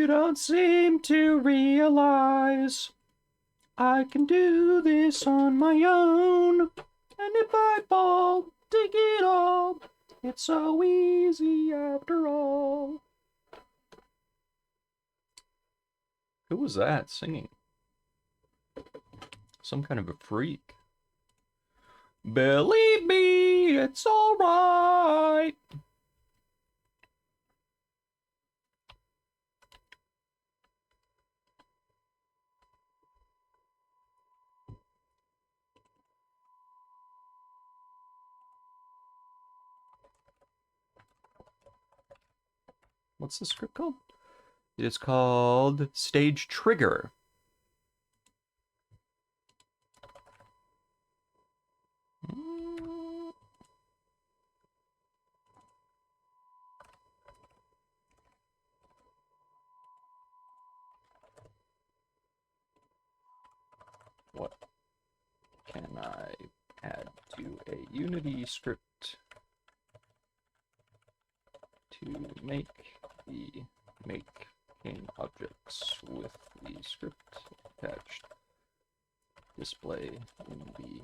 don't seem to realize I can do this on my own. And if I fall, dig it all. It's so easy after all. Who was that singing? Some kind of a freak. Believe me, it's alright. What's the script called? It is called Stage Trigger. What can I add to a Unity script to make the making objects with the script attached display in the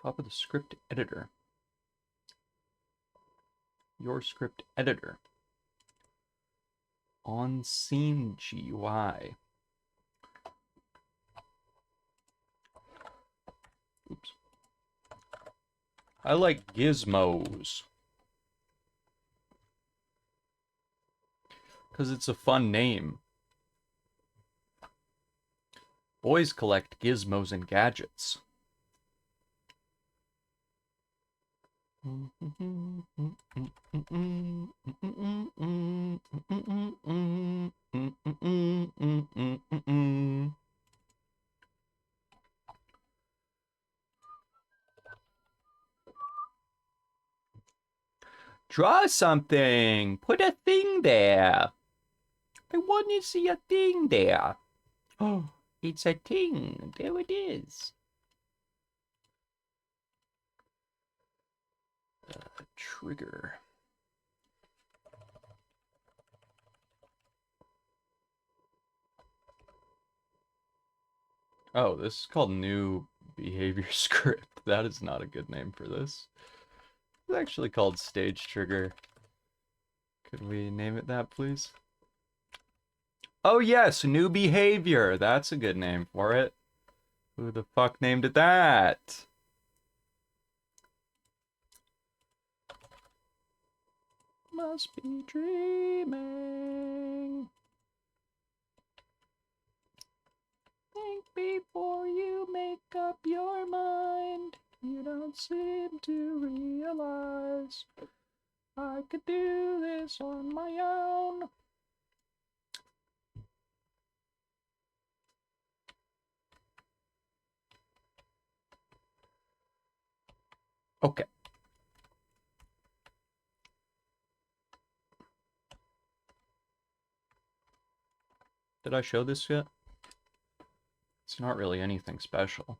top of the script editor. Your script editor. On scene GUI. Oops. I like gizmos. Because it's a fun name. Boys collect gizmos and gadgets. Draw something. Put a thing there. I want to see a thing there. Oh, it's a thing. There it is. Trigger. Oh, this is called New Behavior Script. That is not a good name for this. It's actually called Stage Trigger. Could we name it that, please? Oh yes, New Behavior. That's a good name for it. Who the fuck named it that? Must be dreaming. Think before you make up your mind. You don't seem to realize I could do this on my own. Okay. Did I show this yet? It's not really anything special.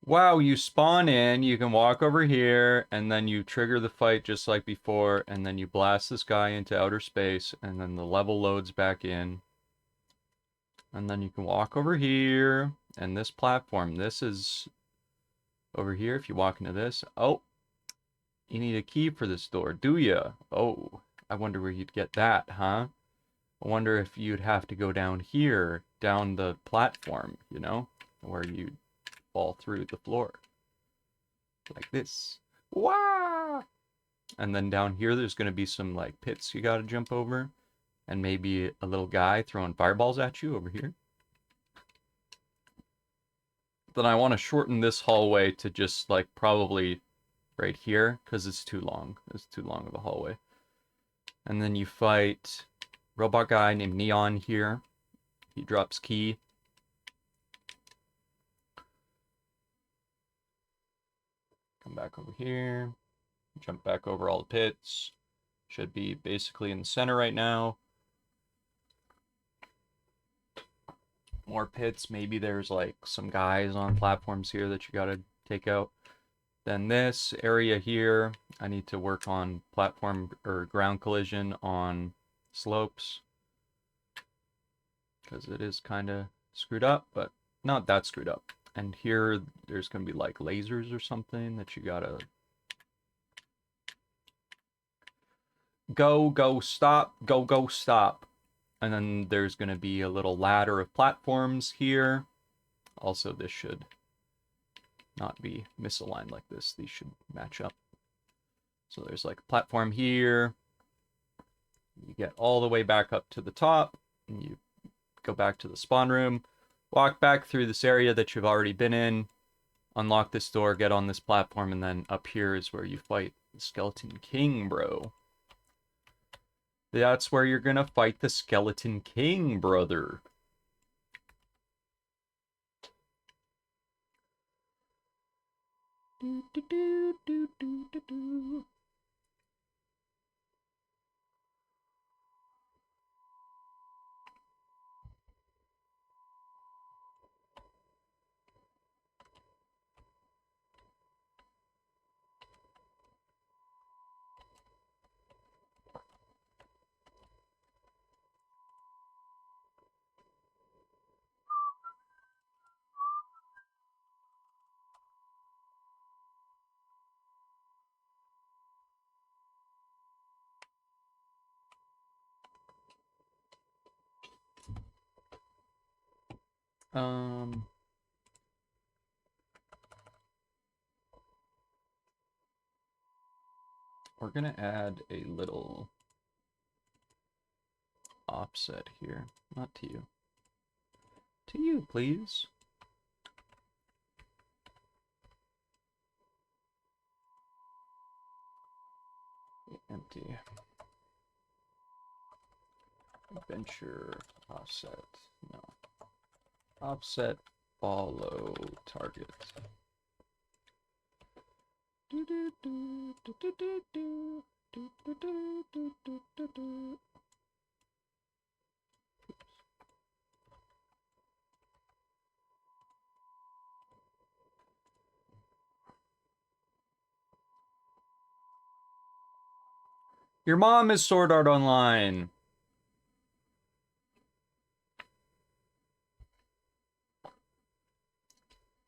Wow, you spawn in, you can walk over here, and then you trigger the fight just like before, and then you blast this guy into outer space, and then the level loads back in. And then you can walk over here, and this platform, this is over here. If you walk into this, oh, you need a key for this door, do ya? Oh, I wonder where you'd get that, huh? I wonder if you'd have to go down here, down the platform, you know, where you'd fall through the floor. Like this. Wah! And then down here, there's going to be some, like, pits you got to jump over. And maybe a little guy throwing fireballs at you over here. Then I want to shorten this hallway to just, like, probably right here, because it's too long. It's too long of a hallway. And then you fight robot guy named Neon here. He drops key. Come back over here. Jump back over all the pits. Should be basically in the center right now. More pits. Maybe there's like some guys on platforms here that you gotta take out. Then this area here, I need to work on platform or ground collision on slopes. Because it is kind of screwed up, but not that screwed up. And here, there's going to be like lasers or something that you gotta go, stop, go, stop. And then there's going to be a little ladder of platforms here. Also, this should not be misaligned like this. These should match up. So there's like a platform here. You get all the way back up to the top, and you go back to the spawn room, walk back through this area that you've already been in, unlock this door, get on this platform, and then up here is where you fight the Skeleton King, bro. That's where you're gonna fight the Skeleton King, brother. Do, do, do, do, do, do, do. We're gonna add a little offset here. Not to you. To you, please. Empty. Adventure offset. No. Offset follow target. Do, do, do, do, do, do, do, do, do, do, do, do, do, do. Your mom is Sword Art Online.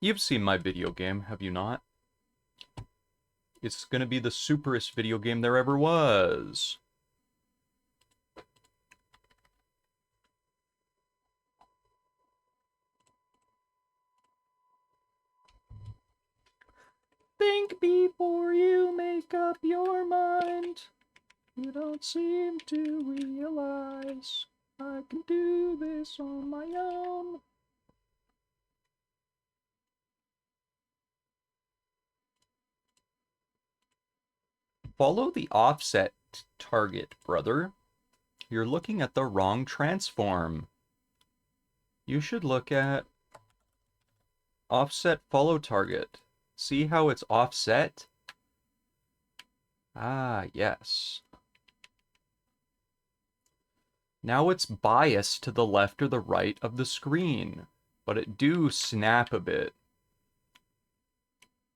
You've seen my video game, have you not? It's gonna be the superest video game there ever was. Think before you make up your mind. You don't seem to realize I can do this on my own. Follow the offset target, brother. You're looking at the wrong transform. You should look at offset follow target. See how it's offset? Ah, yes. Now it's biased to the left or the right of the screen, but it do snap a bit.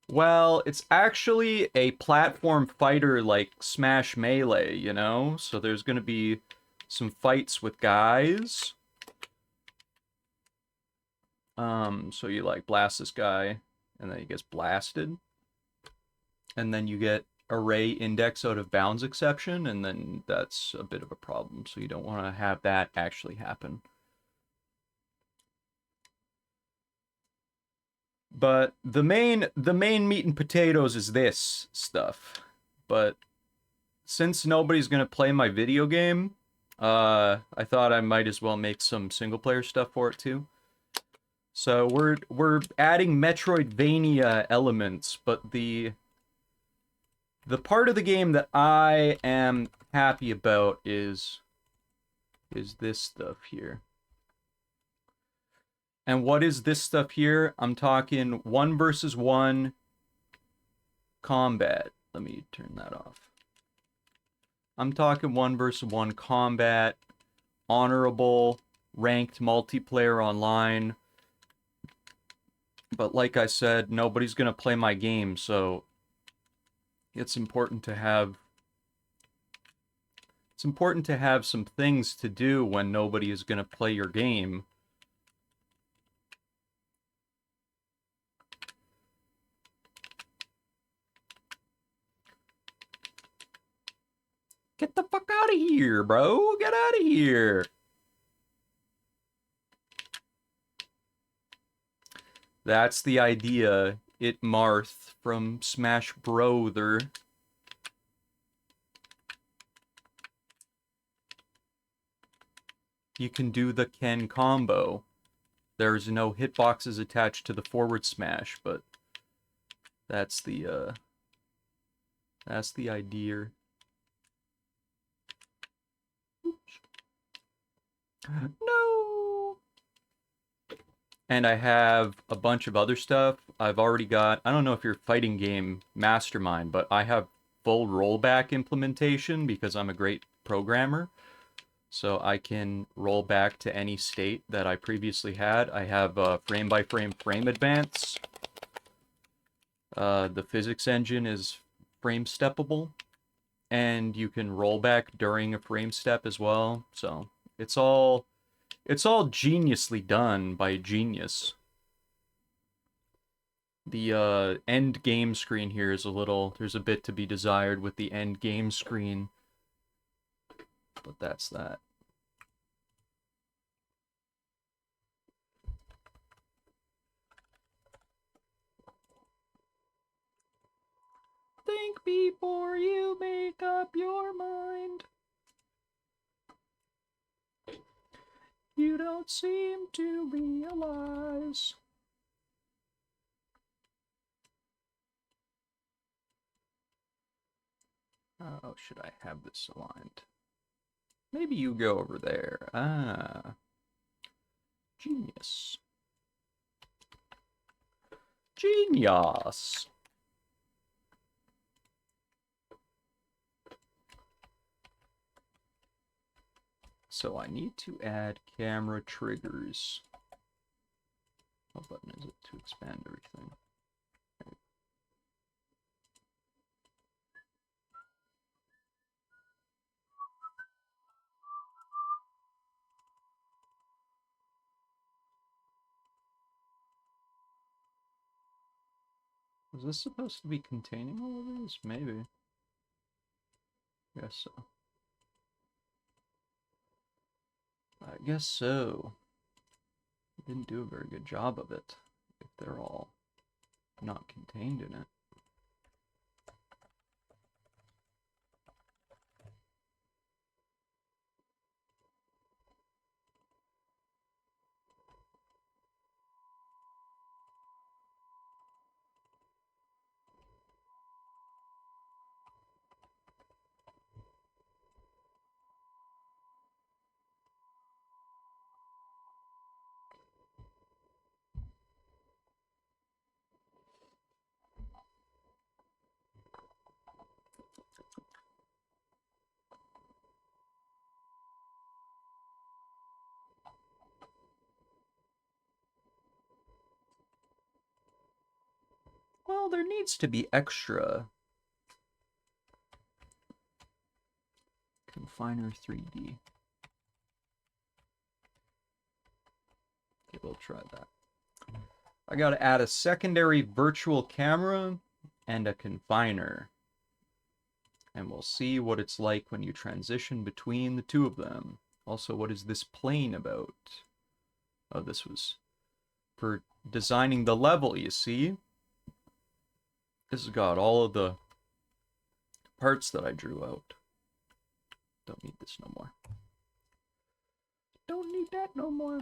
Well, it's actually a platform fighter like Smash Melee, you know? So there's gonna be some fights with guys. So you like blast this guy, and then he gets blasted. And then you get array index out of bounds exception, and then that's a bit of a problem. So you don't want to have that actually happen. But the main meat and potatoes is this stuff. But since nobody's gonna play my video game, I thought I might as well make some single player stuff for it too. So we're adding Metroidvania elements, but the part of the game that I am happy about is is this stuff here. And what is this stuff here? I'm talking 1 versus 1 combat. Let me turn that off. I'm talking 1 versus 1 combat, honorable, ranked multiplayer online. But like I said, nobody's going to play my game, so it's important to have some things to do when nobody is going to play your game. Get the fuck out of here, bro. Get out of here. That's the idea. It Marth from Smash Brother. You can do the Ken combo. There's no hitboxes attached to the forward smash, but that's the idea. Oops. No. And I have a bunch of other stuff. I've already got, I don't know if you're fighting game mastermind, but I have full rollback implementation because I'm a great programmer. So I can roll back to any state that I previously had. I have frame-by-frame frame advance. The physics engine is frame-steppable. And you can roll back during a frame step as well. So it's all geniusly done by a genius. The end game screen here is there's a bit to be desired with the end game screen. But that's that. Think before you make up your mind. You don't seem to realize. Oh, should I have this aligned? Maybe you go over there. Ah. Genius. Genius. So I need to add camera triggers. What button is it to expand everything? Was this supposed to be containing all of these? Maybe. Guess so. I guess so. Didn't do a very good job of it, if they're all not contained in it. Well, there needs to be extra. Confiner 3D. Okay, we'll try that. I gotta add a secondary virtual camera and a confiner. And we'll see what it's like when you transition between the two of them. Also, what is this plane about? Oh, this was for designing the level, you see? This has got all of the parts that I drew out. Don't need this no more. Don't need that no more.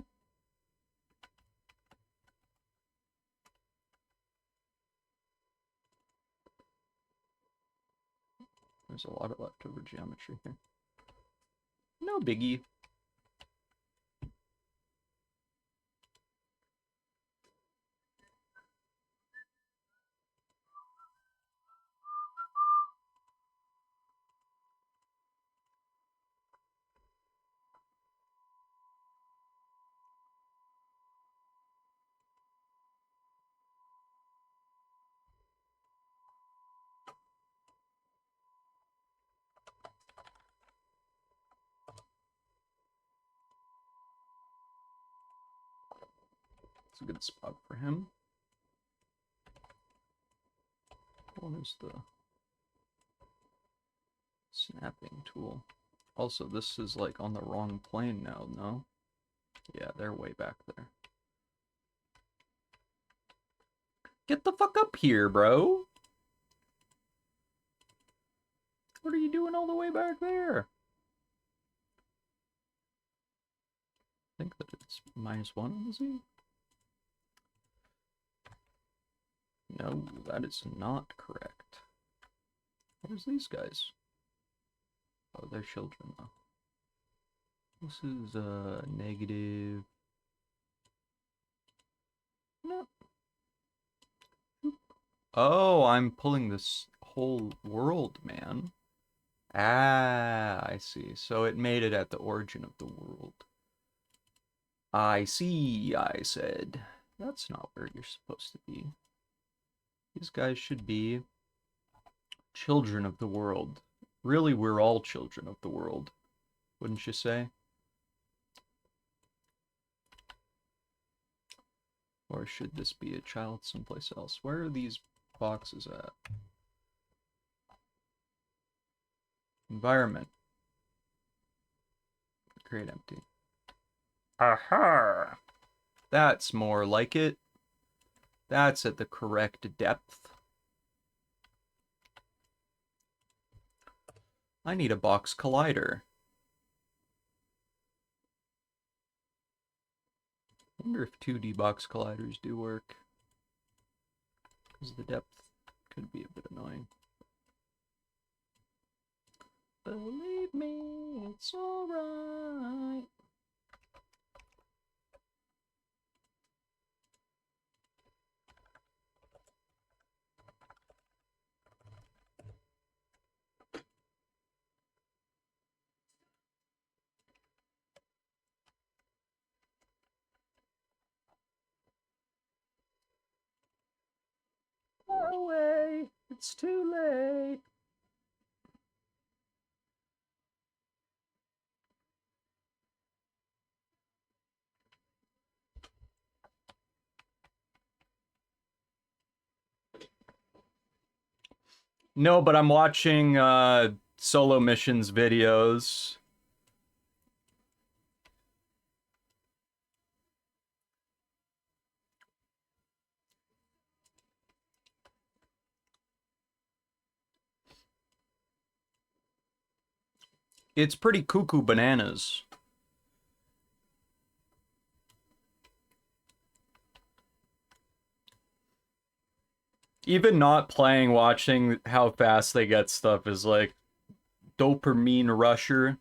There's a lot of leftover geometry here. No biggie. It's a good spot for him. What is the snapping tool? Also, this is like on the wrong plane now, no? Yeah, they're way back there. Get the fuck up here, bro! What are you doing all the way back there? I think that it's -1 on the Z. No, that is not correct. What is these guys? Oh, they're children, though. This is, negative. No. Oh, I'm pulling this whole world, man. Ah, I see. So it made it at the origin of the world. I see, I said. That's not where you're supposed to be. These guys should be children of the world. Really, we're all children of the world, wouldn't you say? Or should this be a child someplace else? Where are these boxes at? Environment. Create empty. Aha! That's more like it. That's at the correct depth. I need a box collider. I wonder if 2D box colliders do work. Because the depth could be a bit annoying. Believe me, it's alright. No way, it's too late. No, but I'm watching solo missions videos. It's pretty cuckoo bananas. Even not playing, watching how fast they get stuff is like dopamine rusher.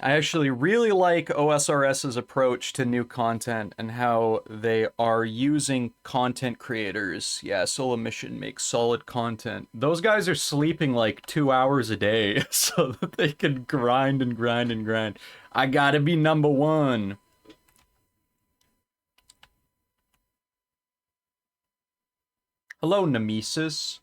I actually really like OSRS's approach to new content and how they are using content creators. Yeah, Solo Mission makes solid content. Those guys are sleeping like 2 hours a day so that they can grind and grind and grind. I gotta be #1. Hello, Nemesis.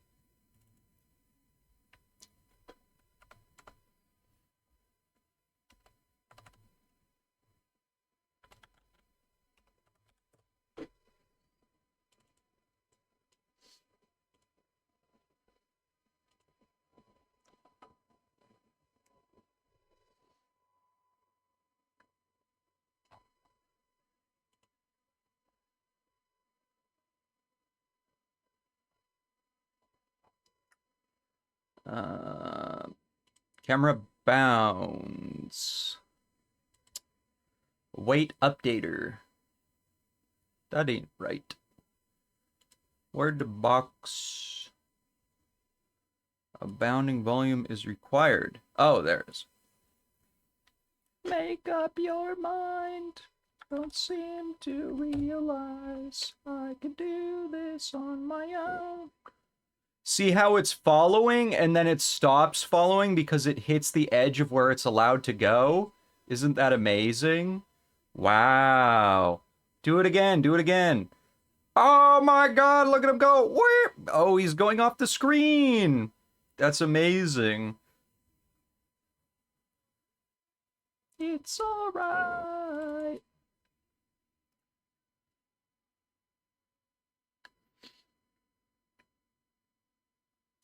Camera bounds. Weight updater. That ain't right. Where'd the box? A bounding volume is required. Oh, there it is. Make up your mind. Don't seem to realize I can do this on my own. See how it's following and then it stops following because it hits the edge of where it's allowed to go? Isn't that amazing? Wow. Do it again, do it again. Oh my god, look at him go. Whee! Oh, he's going off the screen. That's amazing. It's alright.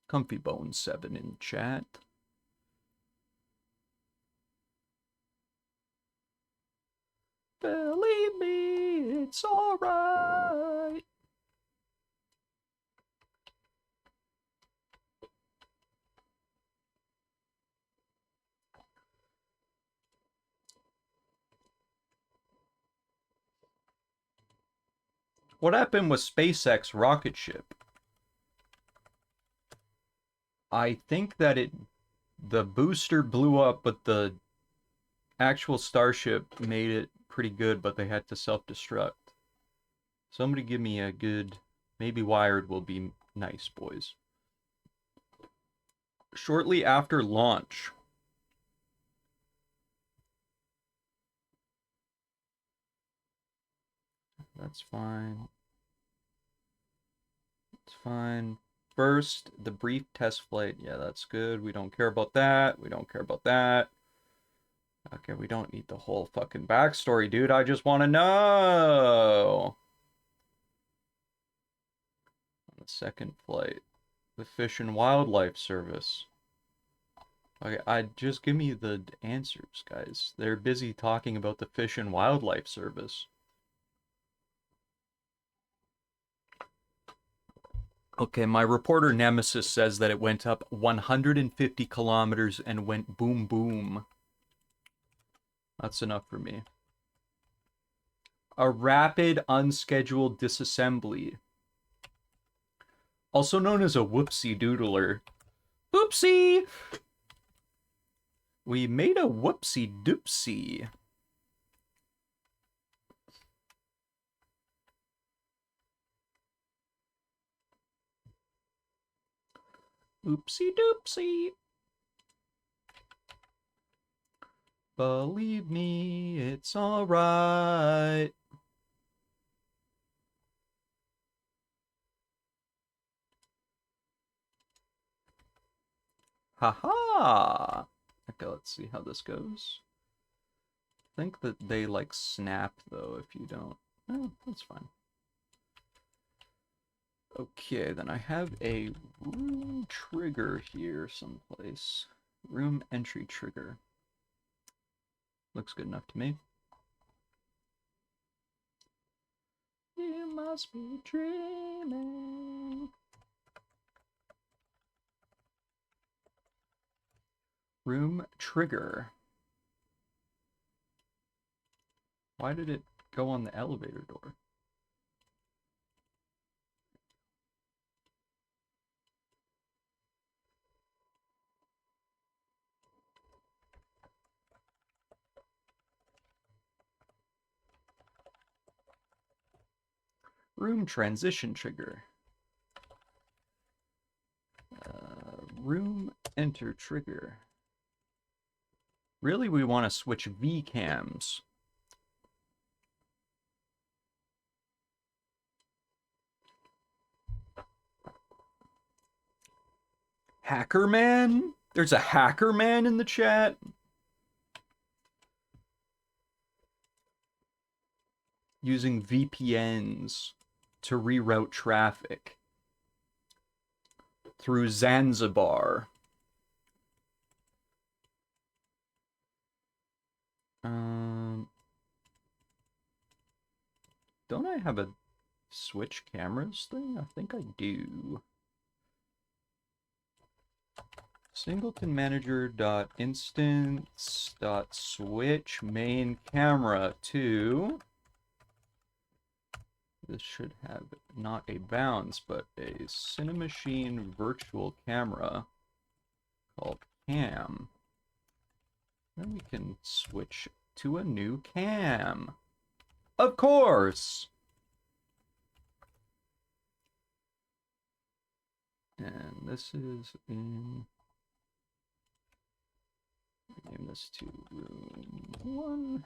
Comfy Bone 7 in chat. Believe me, it's alright. What happened with SpaceX rocket ship? I think that the booster blew up, but the actual Starship made it pretty good, but they had to self-destruct. Somebody give me a good... Maybe Wired will be nice, boys. Shortly after launch. That's fine. It's fine. First, the brief test flight. Yeah, that's good. We don't care about that. We don't care about that. Okay, we don't need the whole fucking backstory, dude. I just want to know. On the second flight, the Fish and Wildlife Service. Okay, just give me the answers, guys. They're busy talking about the Fish and Wildlife Service. Okay, my reporter nemesis says that it went up 150 kilometers and went boom boom. That's enough for me. A rapid unscheduled disassembly. Also known as a whoopsie doodler. Oopsie! We made a whoopsie doopsie. Oopsie doopsie. Believe me, it's alright. Haha! Okay, let's see how this goes. I think that they, like, snap, though, if you don't. Oh, that's fine. Okay, then I have a room trigger here someplace. Room entry trigger. Looks good enough to me. You must be dreaming. Room trigger. Why did it go on the elevator door? Room transition trigger. Room enter trigger. Really, we want to switch VCAMs. Hacker Man? There's a hacker man in the chat? Using VPNs to reroute traffic through Zanzibar. Don't I have a switch cameras thing? I think I do. Singleton manager.instance.switch main camera to... This should have not a bounds, but a Cinemachine virtual camera called Cam. Then we can switch to a new cam. Of course! And this is in... Name this to room 1.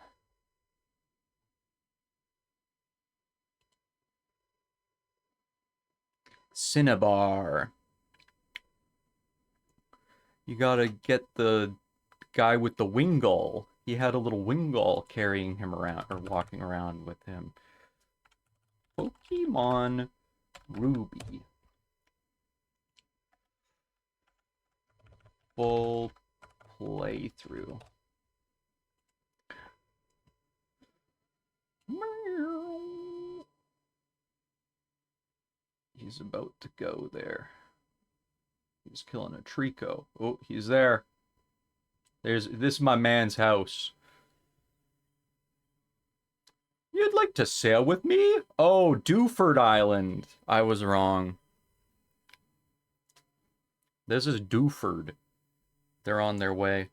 Cinnabar. You gotta get the guy with the wingle. He had a little Wingull carrying him around, or walking around with him. Pokemon Ruby. Full playthrough. He's about to go there. He's killing a Trico. Oh, he's there. This is my man's house. You'd like to sail with me? Oh, Dewford Island. I was wrong. This is Dewford. They're on their way.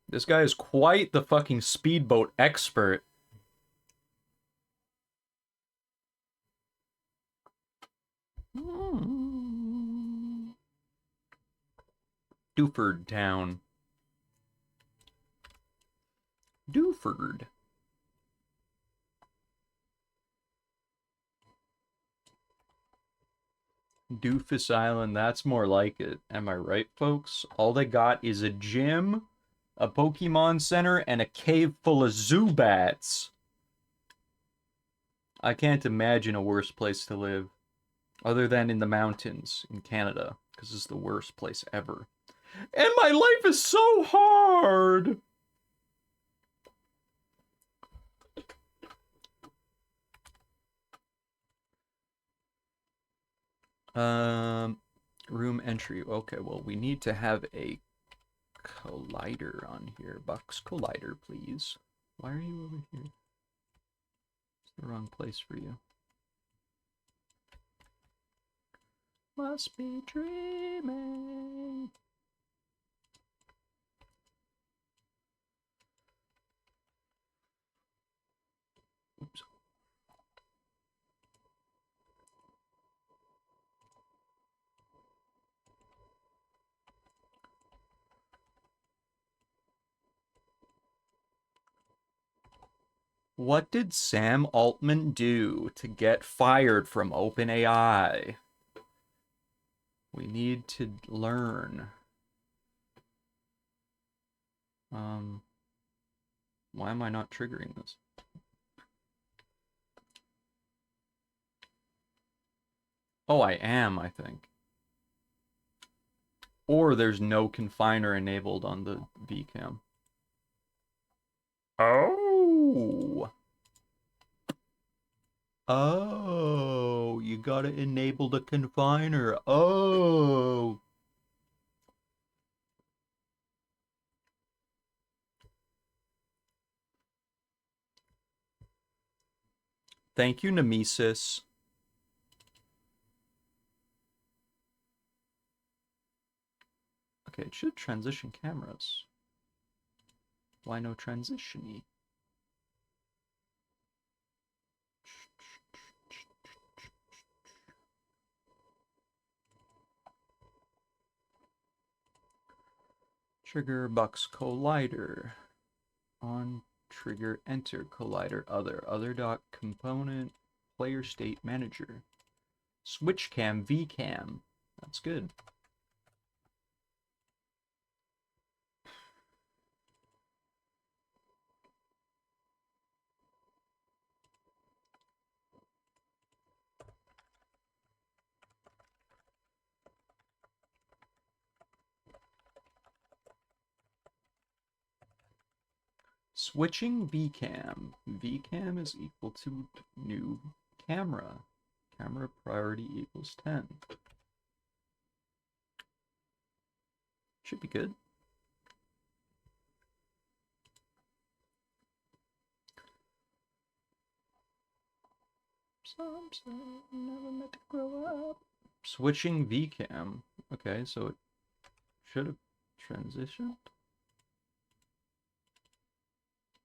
This guy is quite the fucking speedboat expert. Dewford Town. Dewford. Doofus Island, that's more like it. Am I right, folks? All they got is a gym, a Pokemon Center, and a cave full of Zubats. I can't imagine a worse place to live. Other than in the mountains in Canada. Because it's the worst place ever. And my life is so hard! Room entry. Okay, well, we need to have a collider on here. Bucks collider, please. Why are you over here? It's the wrong place for you. Must be dreaming. Oops. What did Sam Altman do to get fired from OpenAI? We need to learn. Why am I not triggering this? Oh, I am, I think. Or there's no confiner enabled on the VCam. Oh! Oh, you gotta enable the confiner. Oh! Thank you, Nemesis. Okay, it should transition cameras. Why no transition-y? Trigger Bucks Collider. On trigger enter collider other dot component player state manager. Switch cam vcam. That's good. Switching VCam. VCam is equal to new camera. Camera priority equals 10. Should be good. Some say never meant to grow up. Switching VCam. Okay, so it should have transitioned.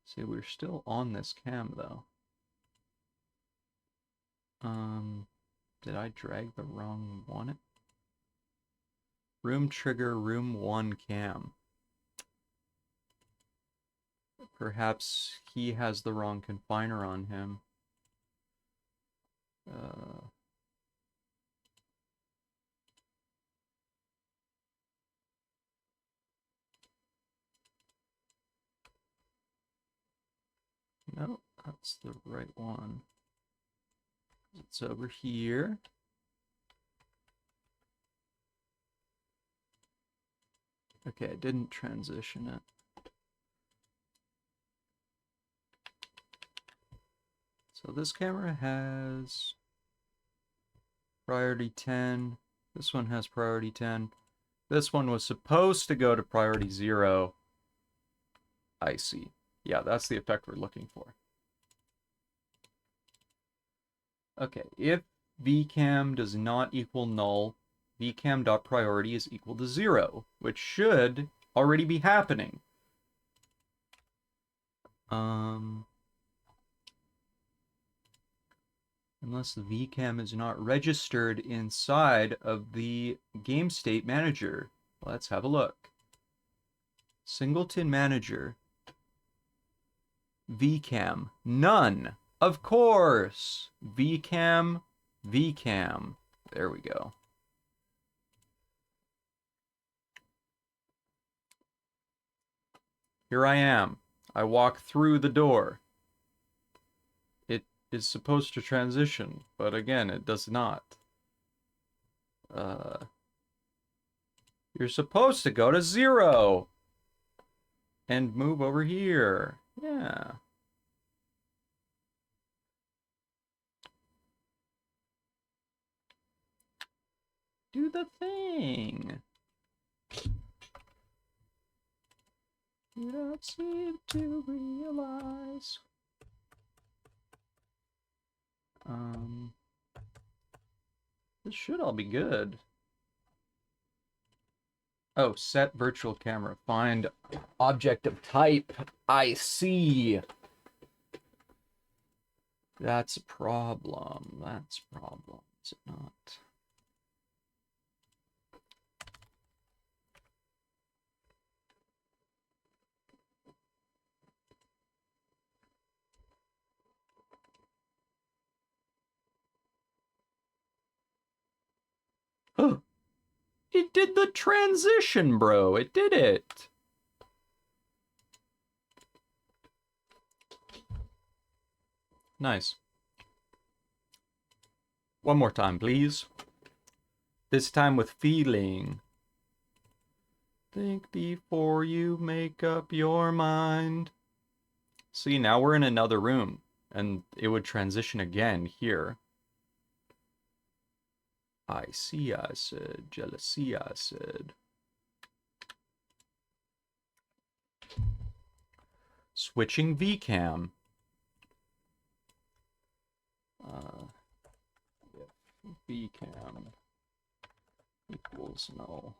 See, we're still on this cam though. Did I drag the wrong one? Room trigger, room 1 cam. Perhaps he has the wrong confiner on him. No, that's the right one. It's over here. Okay, I didn't transition it. So this camera has priority 10. This one has priority 10. This one was supposed to go to priority 0. I see. Yeah, that's the effect we're looking for. Okay, if vcam does not equal null, vcam.priority is equal to 0, which should already be happening. Unless the vcam is not registered inside of the game state manager. Let's have a look. Singleton manager. vcam. None. Of course. vcam. vcam. There we go. Here I am. I walk through the door. It is supposed to transition, but again, it does not. You're supposed to go to 0 and move over here. Yeah. Do the thing. You don't seem to realize. This should all be good. Oh, set virtual camera. Find object of type. I see. That's a problem. That's a problem. Is it not? It did the transition, bro. It did it. Nice. One more time, please. This time with feeling. Think before you make up your mind. See, now we're in another room, and it would transition again here. I see, I said. Jealousy, I said. Switching vcam. If vcam equals null.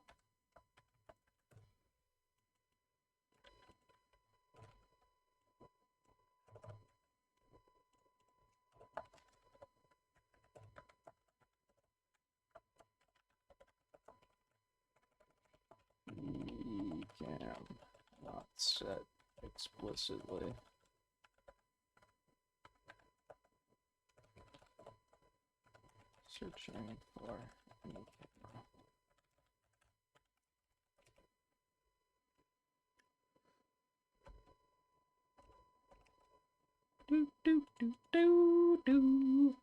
Vcam not set explicitly. Searching for any camera. Do do do do do.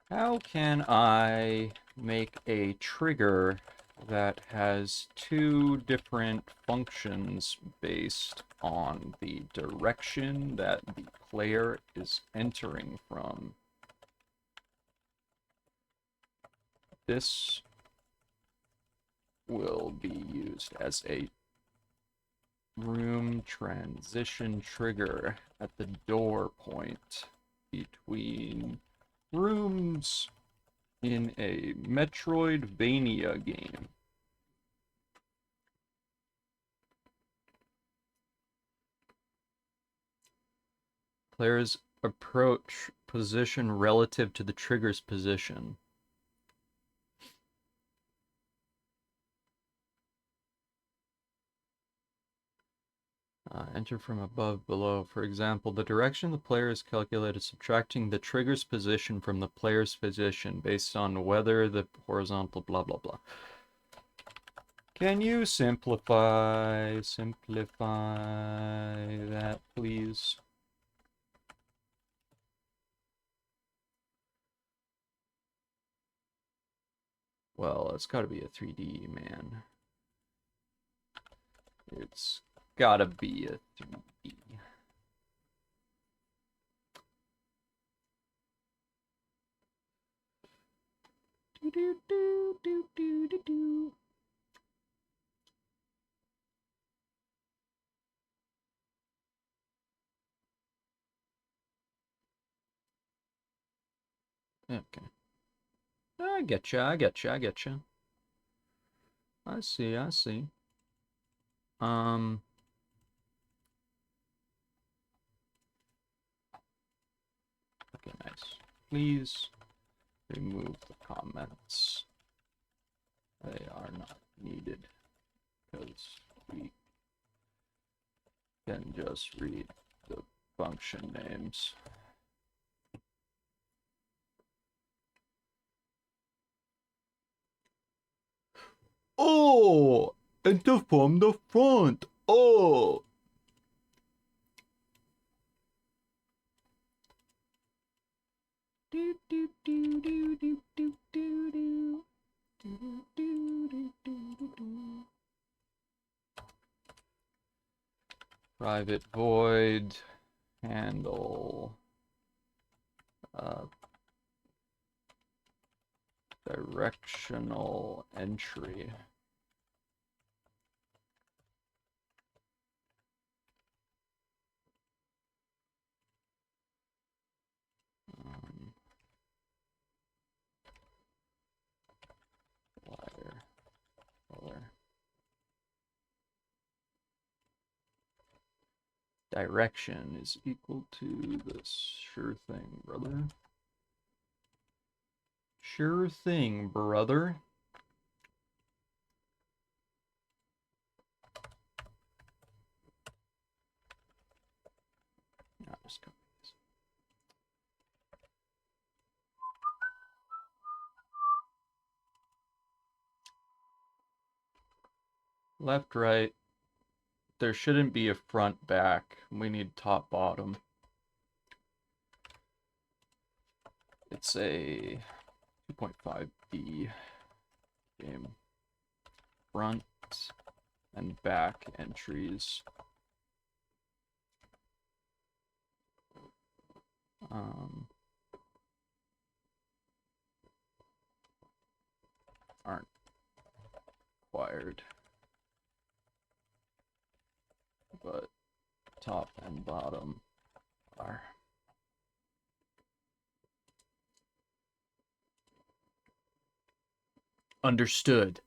How can I make a trigger that has two different functions based on the direction that the player is entering from? This will be used as a room transition trigger at the door point between rooms in a Metroidvania game. Players approach position relative to the trigger's position. Enter from above, below. For example, the direction the player is calculated subtracting the trigger's position from the player's position based on whether the horizontal blah blah blah. Can you simplify that, please? Well, it's gotta be a 3D, man. It's gotta be a 3D. Do. Okay. I get you. I see. Okay, nice. Please remove the comments. They are not needed because we can just read the function names. Oh, enter from the front. Oh. Private void handle directional entry. Color. Direction is equal to this. Sure thing, brother. Sure thing, brother. I'll just copy this. Left, right. There shouldn't be a front, back. We need top, bottom. It's a 2.5D game. Front and back entries. Aren't required. But top and bottom are. Understood.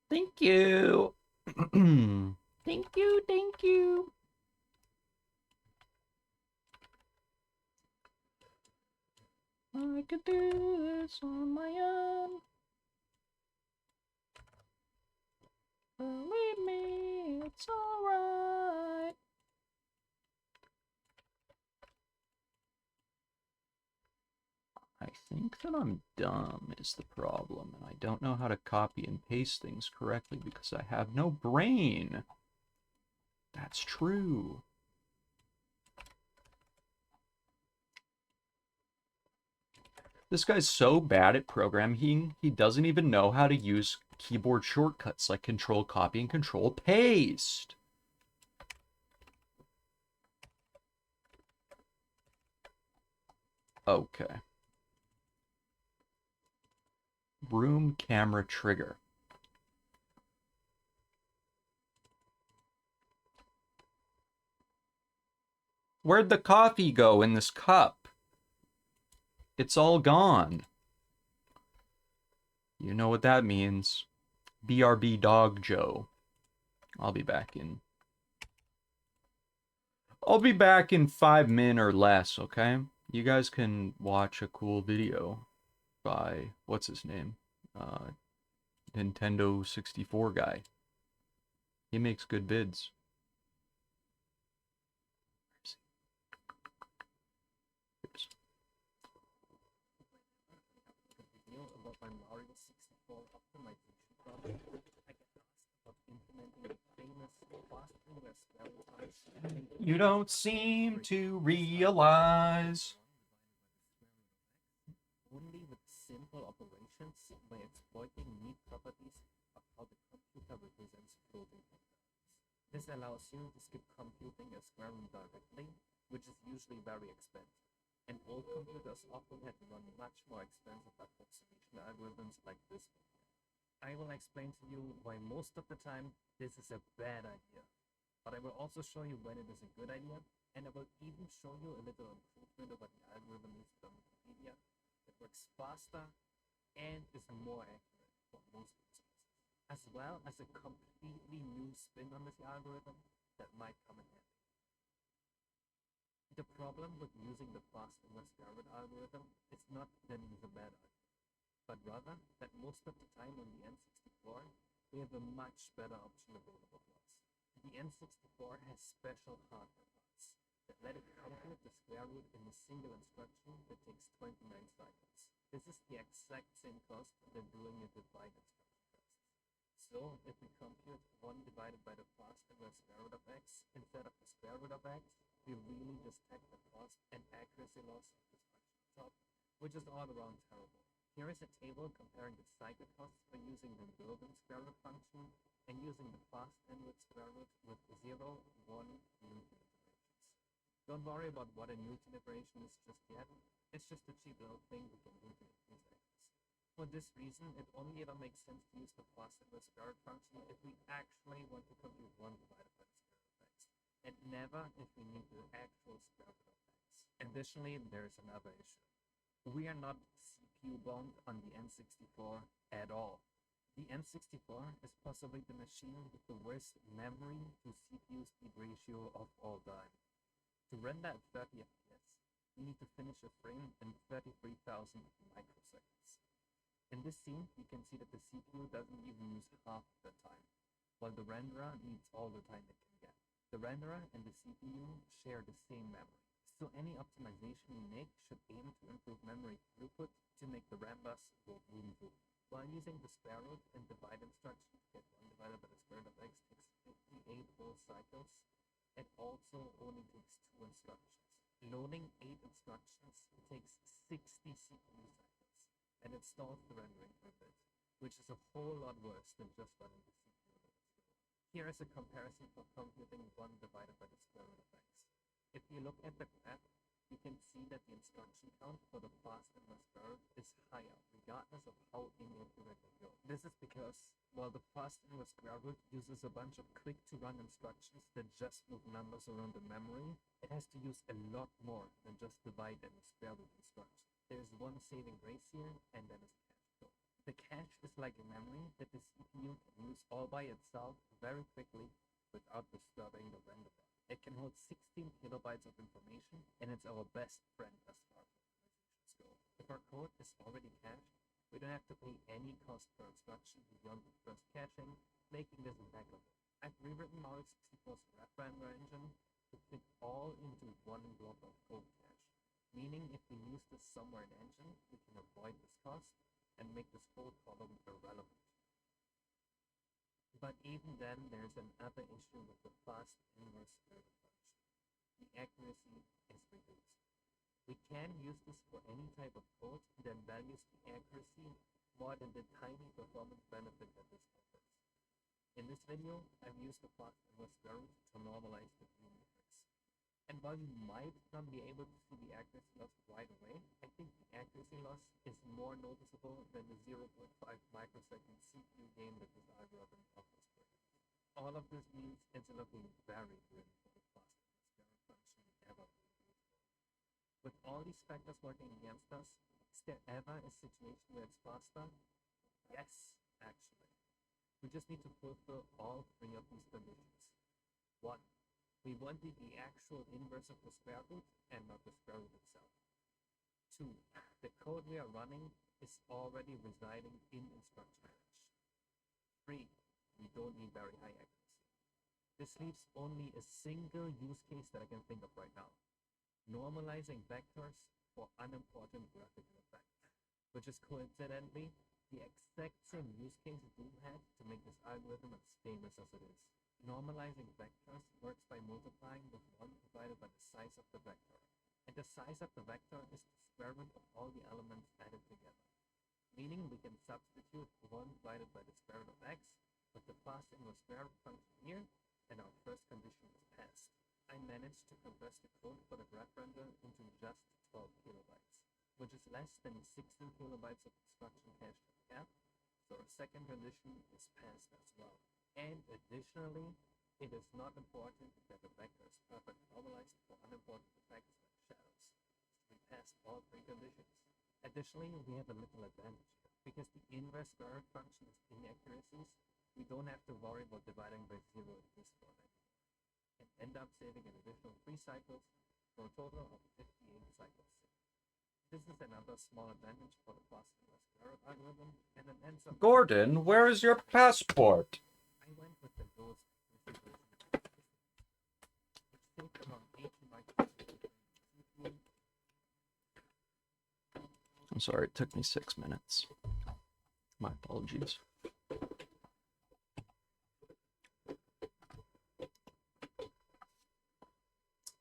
Thank you. Thank you. I could do this on my own. Believe me, it's alright. I think that I'm dumb is the problem, and I don't know how to copy and paste things correctly because I have no brain. That's true. This guy's so bad at programming, he doesn't even know how to use keyboard shortcuts like Control Copy and Control Paste. Okay. Room camera trigger. Where'd the coffee go in this cup? It's all gone. You know what that means. BRB Dog Joe. I'll be back in 5 min or less, okay? You guys can watch a cool video by, what's his name? Nintendo 64 guy. He makes good bids. About my Mario 64 optimization project, I get asked about implementing the famous fast inverse square root. You don't seem to realize. Only with simple operations by exploiting neat properties of how the computer represents floating points. This allows you to skip computing a square root directly, which is usually very expensive. And old computers often had to run much more expensive approximation algorithms like this one. I will explain to you why most of the time this is a bad idea. But I will also show you when it is a good idea, and I will even show you a little improvement over the algorithm listed on Wikipedia that works faster and is more accurate for most users, as well as a completely new spin on this algorithm that might come in handy. The problem with using the fast inverse square root algorithm is not that it is a bad idea, but rather that most of the time on the N64 we have a much better option available to us. The N64 has special hardware parts that let it compute the square root in a single instruction that takes 29 cycles. This is the exact same cost that doing a divide instruction costs. So if we compute 1 divided by the fast inverse square root of x instead of the square root of x, we really just take the cost and accuracy loss of this function on top, which is all around terrible. Here is a table comparing the cycle costs for using the built-in square root function and using the fast inverse square root with 0, 1 Newton iterations. Don't worry about what a Newton iteration is just yet. It's just a cheap little thing we can do to increase accuracy. For this reason, it only ever makes sense to use the fast inverse square root function if we actually want to compute 1 divided by the square root of x, and never if we need the actual square root of x. Additionally, there is another issue. We are not CPU bound on the N64 at all. The N64 is possibly the machine with the worst memory to CPU speed ratio of all time. To render at 30 FPS, you need to finish a frame in 33,000 microseconds. In this scene, you can see that the CPU doesn't even use half the time, while the renderer needs all the time it can get. The renderer and the CPU share the same memory, so any optimization we make should aim to improve memory throughput to make the RAM bus go boom boom. While using the square root and divide instruction to get 1 divided by the square root of x takes 58 full cycles, it also only takes 2 instructions. Loading 8 instructions takes 60 CPU cycles, and it stalls the rendering for a bit, which is a whole lot worse than just running the CPU. Here is a comparison for computing 1 divided by the square root of x. If you look at the graph, you can see that the instruction count for the fast inverse square root is higher, regardless of how inaccurate they go. This is because, while the fast inverse square root uses a bunch of quick-to-run instructions that just move numbers around the memory, it has to use a lot more than just divide and a square root instruction. There is one saving grace here, and that is cache flow. The cache is like a memory that the CPU can use all by itself very quickly without disturbing the renderer. It can hold 16 kilobytes of information, and it's our best friend as far as optimizations go. If our code is already cached, we don't have to pay any cost per instruction beyond the first caching, making this negligible. I've rewritten Mario 64's graph render engine to fit all into one block of code cache, meaning if we use this somewhere in engine, we can avoid this cost and make this whole column irrelevant. But even then, there's another issue with the fast inverse square root function. The accuracy is reduced. We can use this for any type of code that values the accuracy more than the tiny performance benefit that this offers. In this video, I've used the fast inverse square root to normalize the view matrix. And while you might not be able to see the accuracy loss right away, I think the accuracy loss is more noticeable than the 0.5 microsecond CPU gain that this algorithm offers for you. All of this means it's looking very good for the fast inverse square root function ever being useful. With all these factors working against us, is there ever a situation where it's faster? Yes, actually. We just need to fulfill all 3 of these conditions. 1. We want the actual inverse of the square root and not the square root itself. 2. The code we are running is already residing in instruction cache. free, we don't need very high accuracy. This leaves only a single use case that I can think of right now. Normalizing vectors for unimportant graphical effects, which is coincidentally the exact same use case Doom had to make this algorithm as famous as it is. Normalizing vectors works by multiplying with 1 divided by the size of the vector. And the size of the vector is the square root of all the elements added together. Meaning we can substitute 1 divided by the square root of x with the fast inverse square root function here, and our first condition is passed. I managed to compress the code for the graph render into just 12 kilobytes, which is less than 16 kilobytes of instruction cache that we have, so our second condition is passed as well. And additionally, it is not important that the vector is perfectly normalized for unimportant effects like shadows. So we passed all 3 conditions. Additionally, we have a little advantage here. Because the inverse square root function is inaccuracies, we don't have to worry about dividing by 0 in this form anymore, and end up saving an additional 3 cycles for a total of 58 cycles. This is another small advantage for the fast inverse square root algorithm, and it ends up... Gordon, where is your passport? I went with the lowest configuration, which saved around 80 microseconds. I'm sorry, it took me 6 minutes. My apologies.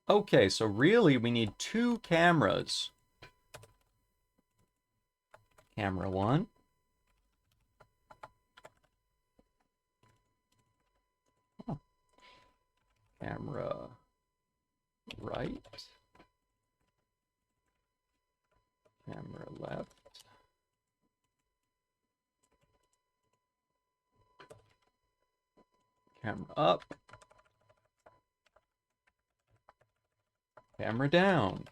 Okay, so really we need 2 cameras. Camera 1. Oh. Camera right. Camera left. Camera up. Camera down.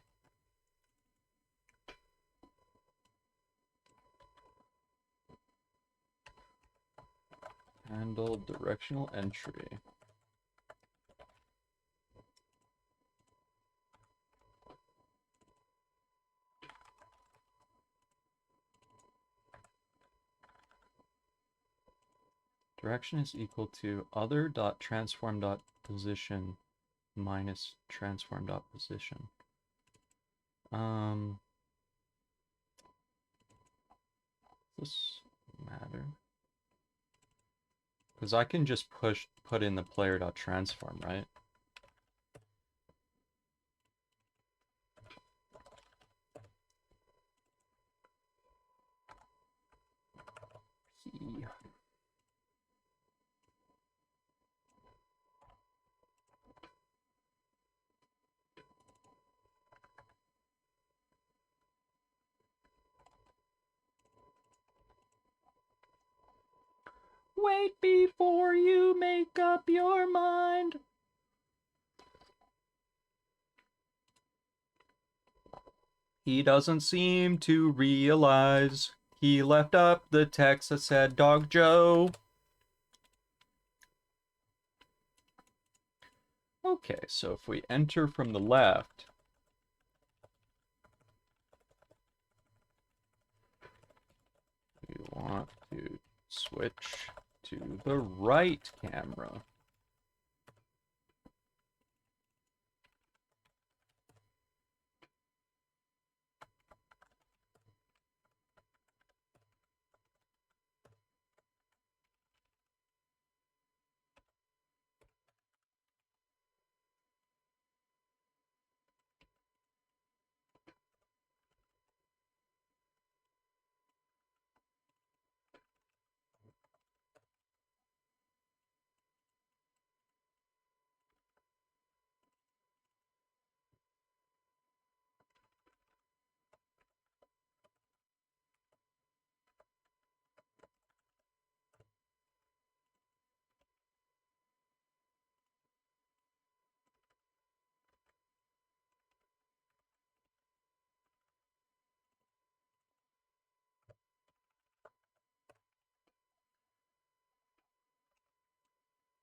Handle directional entry. Direction is equal to other.transform.position minus transform.position. Does this matter? Because I can just put in the player.transform, right? Wait before you make up your mind. He doesn't seem to realize he left up the text that said Dog Joe. Okay, so if we enter from the left, we want to switch to the right camera.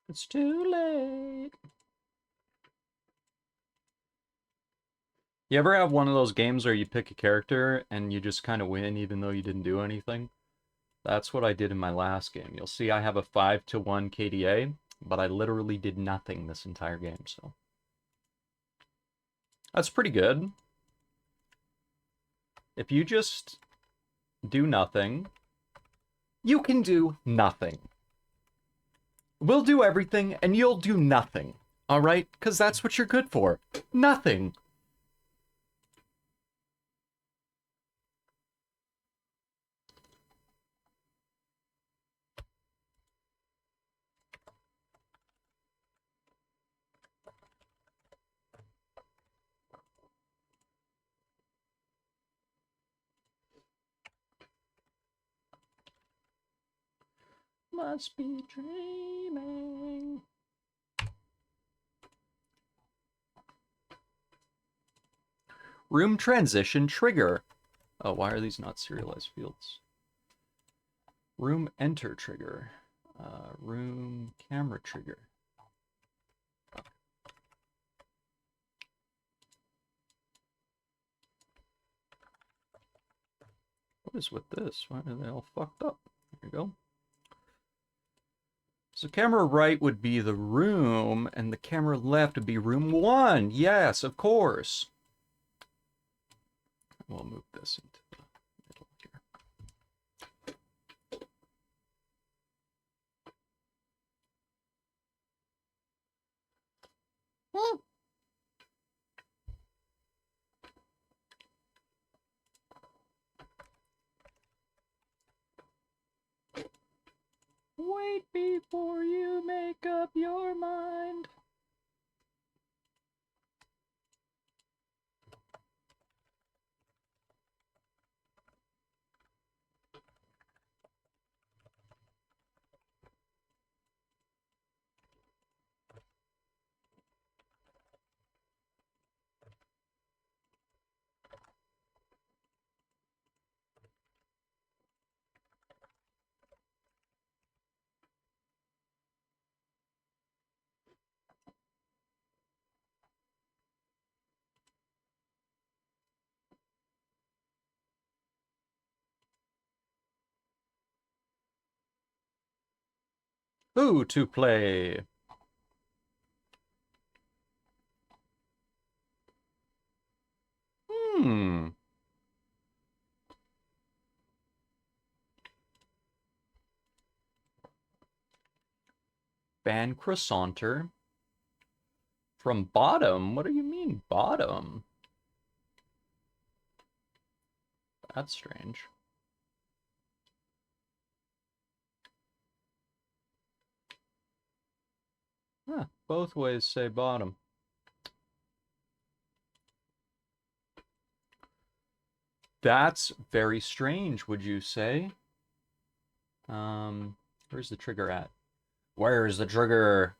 It's too late. You ever have one of those games where you pick a character and you just kind of win even though you didn't do anything? That's what I did in my last game. You'll see I have a 5-1 KDA, but I literally did nothing this entire game, so. That's pretty good. If you just do nothing, you can do nothing. We'll do everything, and you'll do nothing. Alright? Because that's what you're good for. Nothing. Must be dreaming. Room transition trigger. Oh, why are these not serialized fields? Room enter trigger. Room camera trigger. What is with this? Why are they all fucked up? There you go. So camera right would be the room, and the camera left would be room 1. Yes, of course. We'll move this into the middle here. Wait before you make up your mind. Who to play? Ban croissanter. From bottom? What do you mean, bottom? That's strange. Huh, both ways say bottom. That's very strange, would you say? Where's the trigger at? Where's the trigger?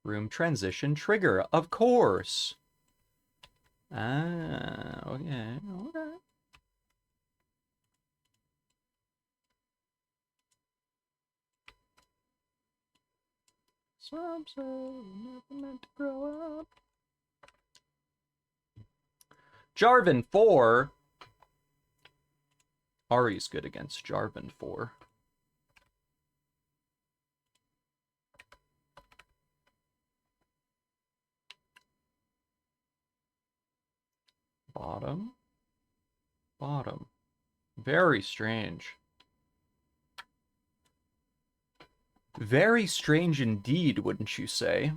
Room transition trigger, of course. Ah, okay, okay. Some say never meant to grow up. Jarvan 4. Ari's good against Jarvan 4. Bottom. Bottom. Very strange. Very strange indeed, wouldn't you say?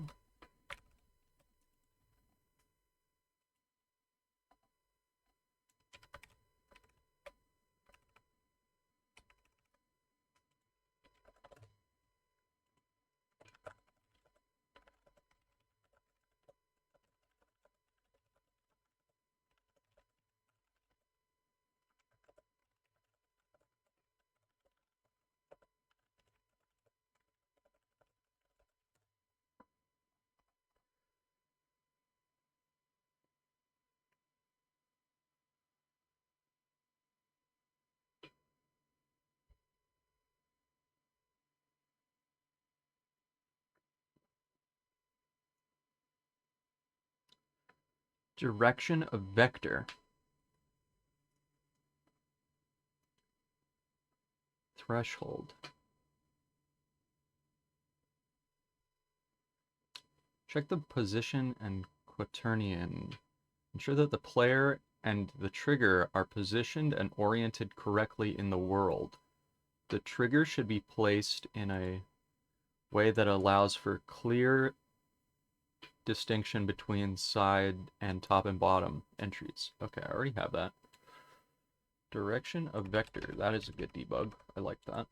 Direction of vector. threshold. Check the position and quaternion. Ensure that the player and the trigger are positioned and oriented correctly in the world. The trigger should be placed in a way that allows for clear distinction between side and top and bottom entries. Okay, I already have that. Direction of vector. That is a good debug. I like that.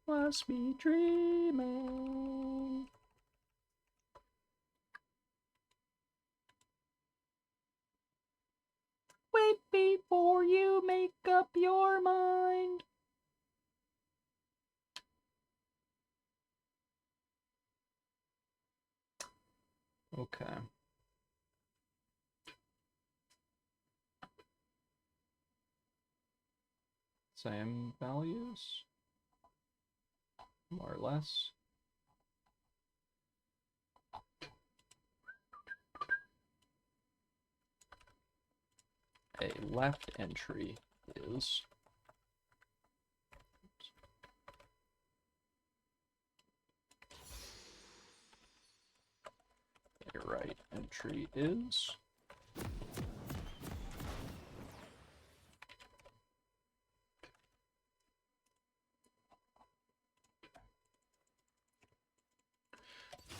Must be dreaming. Wait before you make up your mind. Okay. Same values, more or less. A left entry is a right entry is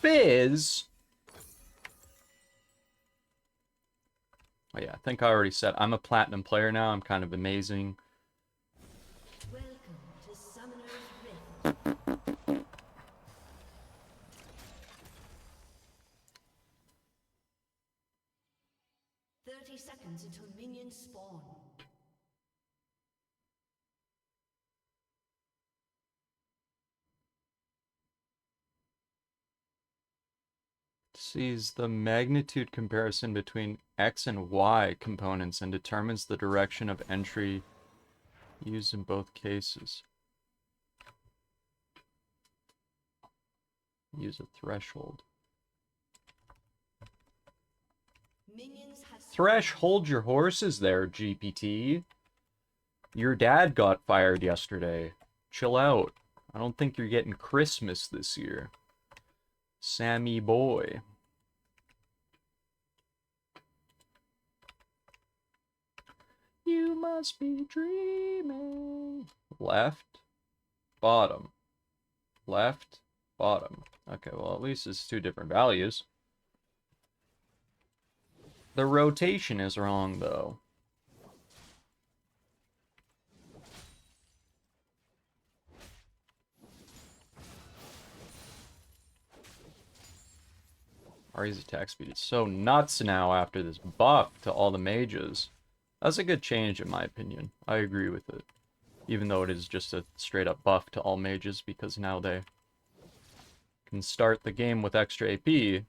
Fizz. Oh yeah, I think I already said I'm a platinum player now. I'm kind of amazing. Welcome to Summoner's Rift. 30 seconds until minions spawn. Sees the magnitude comparison between X and Y components and determines the direction of entry used in both cases. Use a threshold. Threshold your horses there, GPT. Your dad got fired yesterday. Chill out. I don't think you're getting Christmas this year. Sammy boy. You must be dreaming. Left, bottom. Left, bottom. Okay, well, at least it's two different values. The rotation is wrong, though. Ari's attack speed is so nuts now after this buff to all the mages. That's a good change in my opinion. I agree with it. Even though it is just a straight up buff to all mages because now they can start the game with extra AP.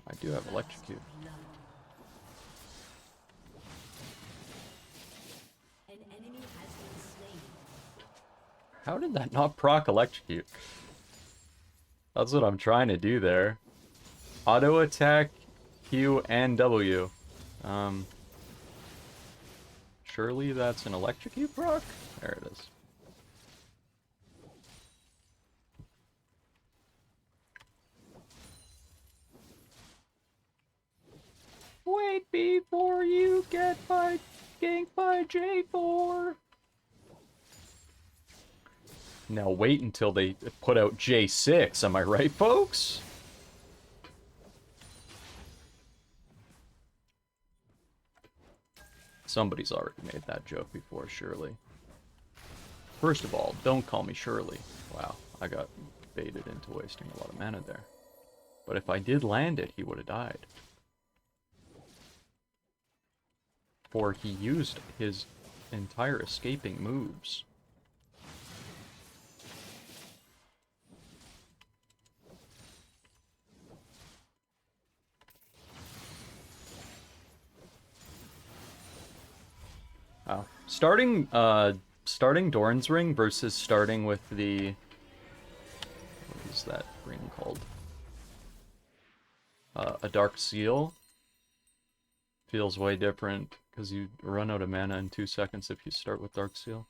I do have electrocute. An enemy has been slain. How did that not proc electrocute? That's what I'm trying to do there. Auto attack, Q, and W. Surely that's an electrocute proc? There it is. Wait before you get ganked by J4. Now wait until they put out J6, am I right, folks? Somebody's already made that joke before, surely. First of all, don't call me Shirley. Wow, I got baited into wasting a lot of mana there. But if I did land it, he would have died. For he used his entire escaping moves. Wow. Starting Doran's Ring versus starting with the... What is that ring called? A Dark Seal. Feels way different, because you run out of mana in 2 seconds if you start with Dark Seal.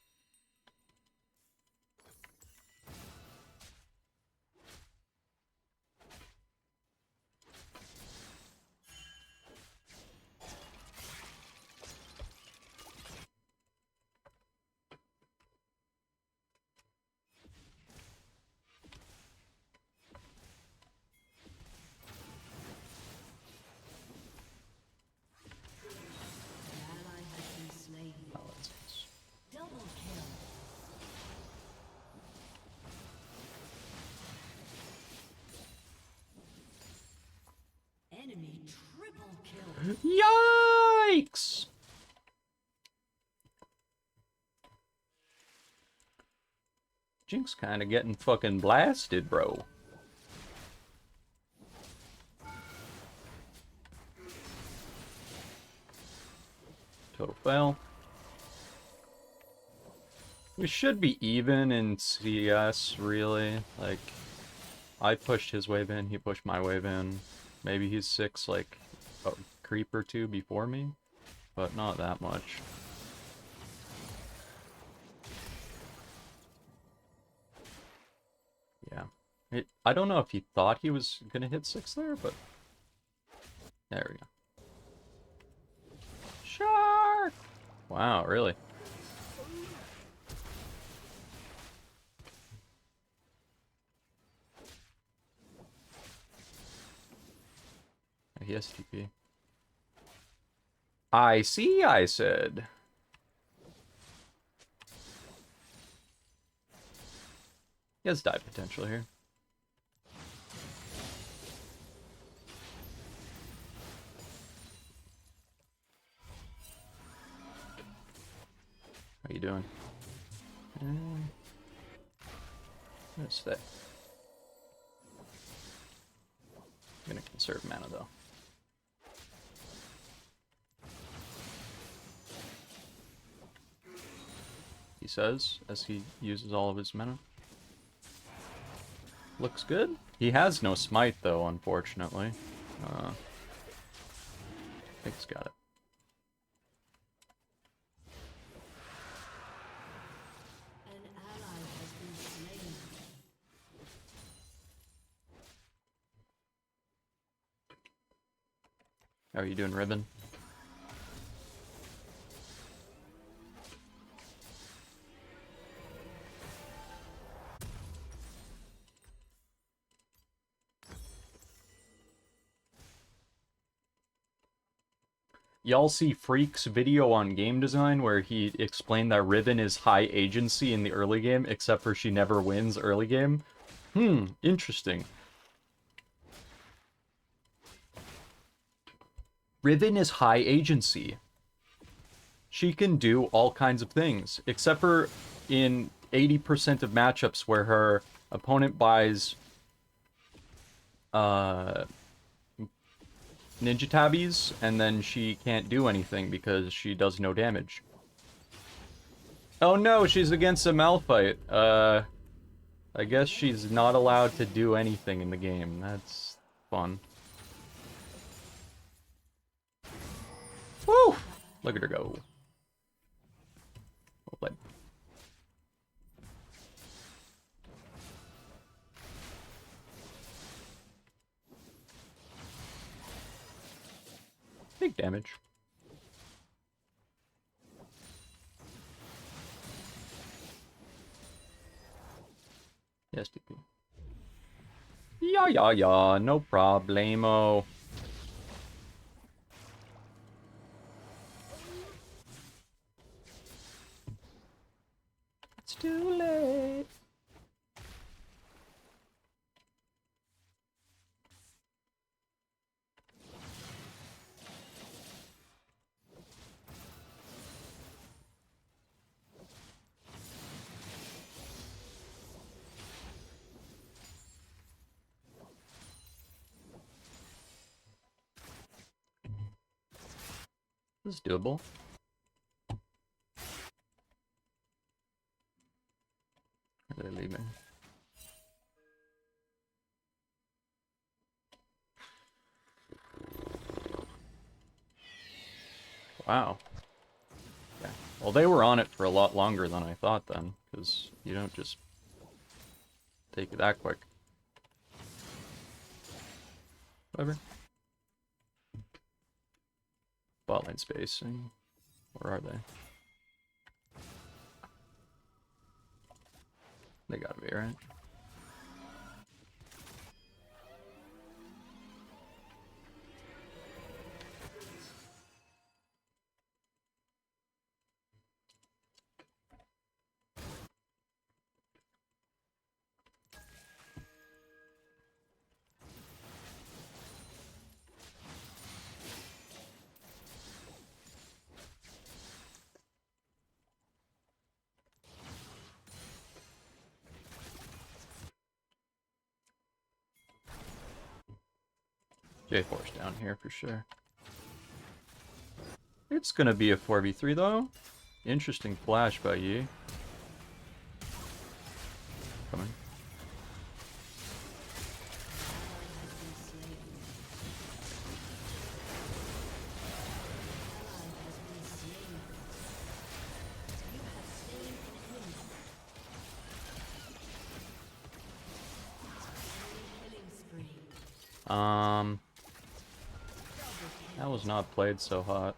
Enemy triple kill. Yikes! Jinx kind of getting fucking blasted, bro. Total fail. We should be even in CS, really. Like, I pushed his wave in, he pushed my wave in. Maybe he's 6, like, a creep or 2 before me, but not that much. Yeah. I don't know if he thought he was gonna hit 6 there, but... There we go. Shark! Wow, really? He has TP. I see, I said. He has die potential here. How you doing? What's that? I'm gonna conserve mana though. He says, as he uses all of his mana. Looks good. He has no smite, though, unfortunately. I think he's got it. An ally has been slain. How are you doing, Ribbon? Y'all see Freak's video on game design where he explained that Ribbon is high agency in the early game, except for she never wins early game? Interesting. Ribbon is high agency. She can do all kinds of things, except for in 80% of matchups where her opponent buys Ninja Tabbies, and then she can't do anything because she does no damage. Oh no, she's against a Malphite. I guess she's not allowed to do anything in the game. That's fun. Woo! Look at her go. Well played. Big damage. Yes, TP. Yeah, no problemo. It's too late. This is doable. Are they leaving? Wow. Yeah. Well, they were on it for a lot longer than I thought then, because you don't just take it that quick. Whatever. Bot lane spacing. Where are they? They gotta be, right? J4's down here for sure. It's gonna be a 4v3 though. Interesting flash by Yi. Coming. That was not played so hot.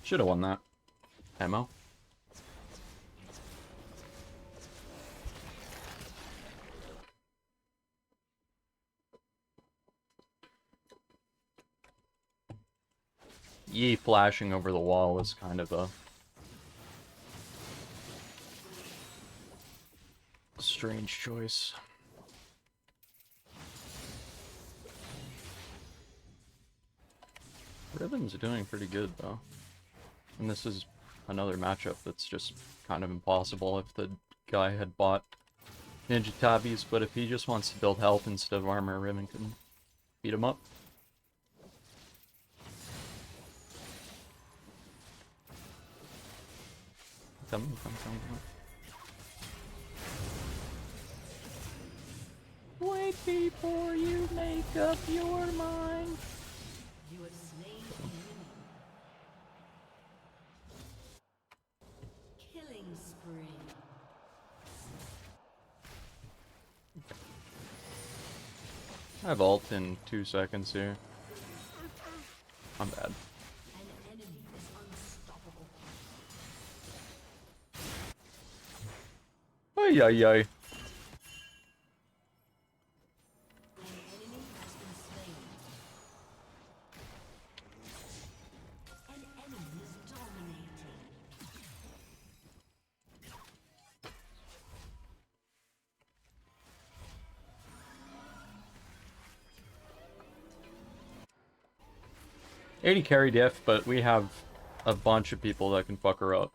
Should have won that. Ammo. Yi flashing over the wall is kind of a strange choice. Ribbon's doing pretty good though. And this is another matchup that's just kind of impossible if the guy had bought Ninja Tabis, but if he just wants to build health instead of armor, Ribbon can beat him up. Come. Wait before you make up your mind. You have slain an enemy. Killing spree. I have ult in 2 seconds here. I'm bad. An enemy is unstoppable. Ay, ay, ay. An enemy has been slain. An enemy is dominating. $80 carry diff, but we have a bunch of people that can fuck her up.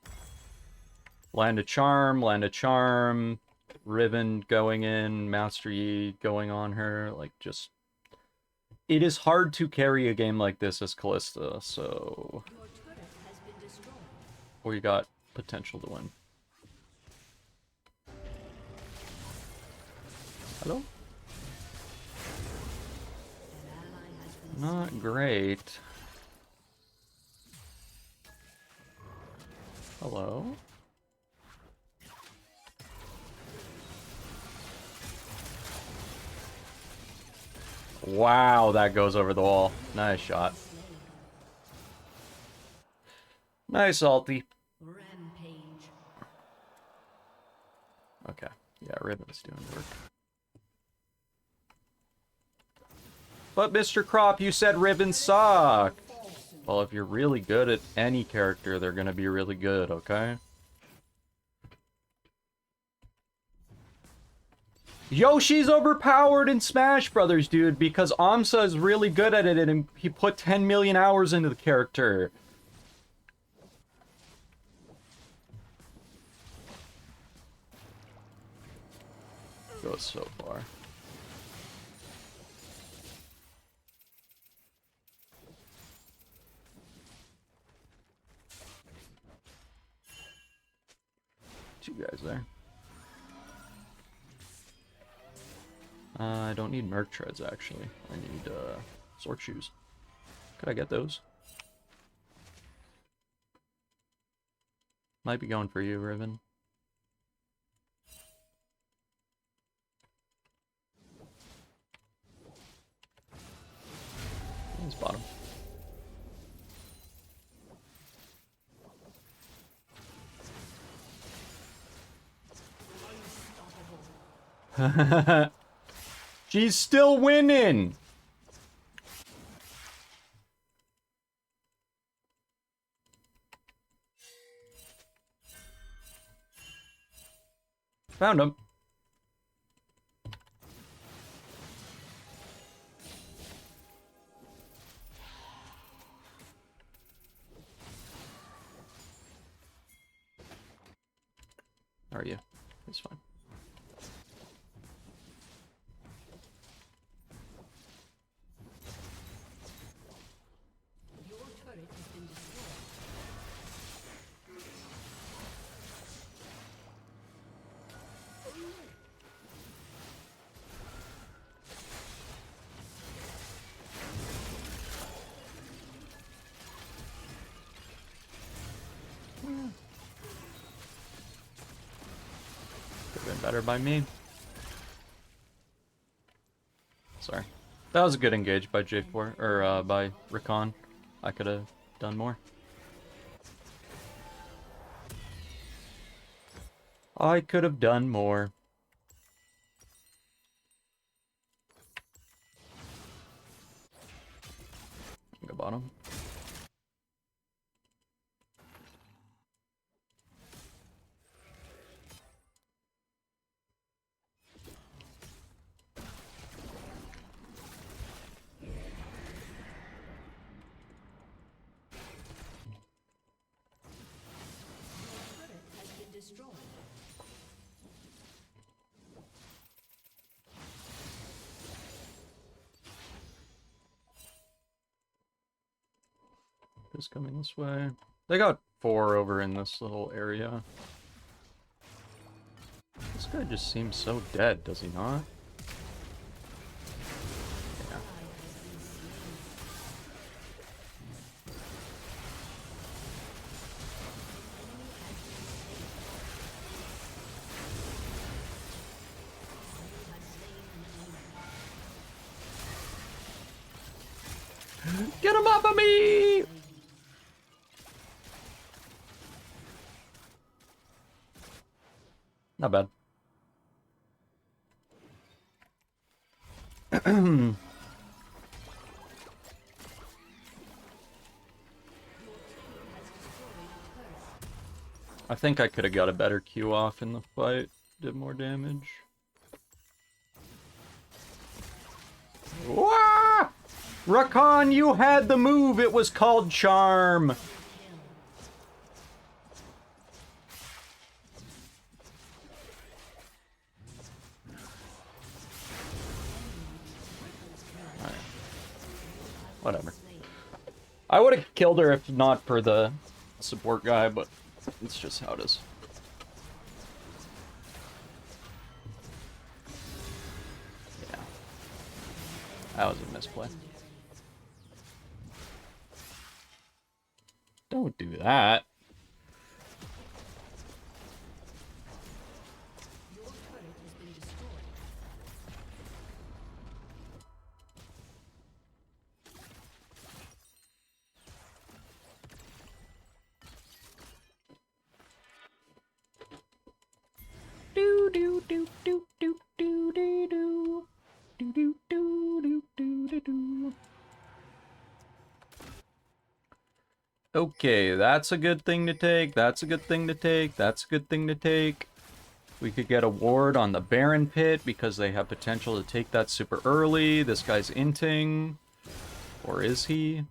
Land a charm, Ribbon going in, Master Yi going on her, like just... It is hard to carry a game like this as Callista, so... Your turret has been destroyed. We got potential to win. Hello? An ally has been Not great. Hello? Wow, that goes over the wall. Nice shot. slain. Nice ulti. Rampage. Okay. Yeah, Ribbon's doing work. But Mr. Crop, you said Ribbon suck. Well, if you're really good at any character, they're gonna be really good, okay? Yoshi's overpowered in Smash Brothers, dude, because Amsa is really good at it and he put 10 million hours into the character. goes so far. Two guys there. I don't need merc treads, actually. I need sword shoes. Could I get those? Might be going for you, Riven. He's bottom. She's still winning! Found him. Are you? It's fine. Your turret has been destroyed. Could have been better by me. Sorry. That was a good engage by J4, or by Recon. I could have done more. I could have done more. Go bottom. Turret has been destroyed. Just coming this way. They got 4 over in this little area. This guy just seems so dead, does he not? Yeah. Get him off of me! Not bad. I think I could have got a better Q off in the fight. Did more damage. Wah! Rakan, you had the move. It was called Charm. Alright. Whatever. I would have killed her if not for the support guy, but it's just how it is. Yeah. That was a misplay. Don't do that. Your turret has been destroyed. Do do do do do do do do do do do do do do. Okay, that's a good thing to take. That's a good thing to take. That's a good thing to take. We could get a ward on the Baron Pit because they have potential to take that super early. This guy's inting. Or is he?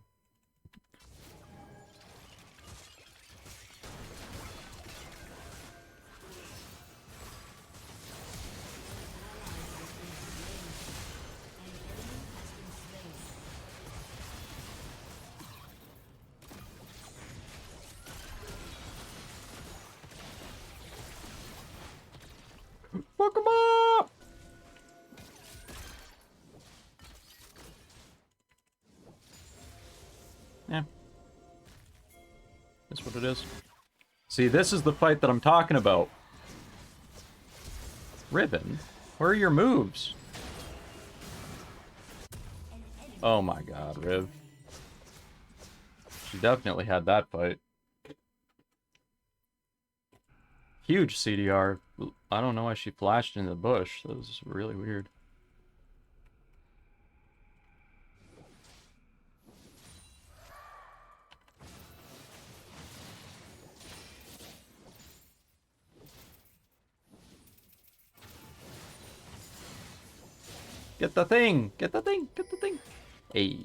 That's what it is. See, this is the fight that I'm talking about. Ribbon? Where are your moves? Oh my god, Riv. She definitely had that fight. Huge CDR. I don't know why she flashed into the bush. That was really weird. Get the thing! Get the thing! Get the thing! Hey.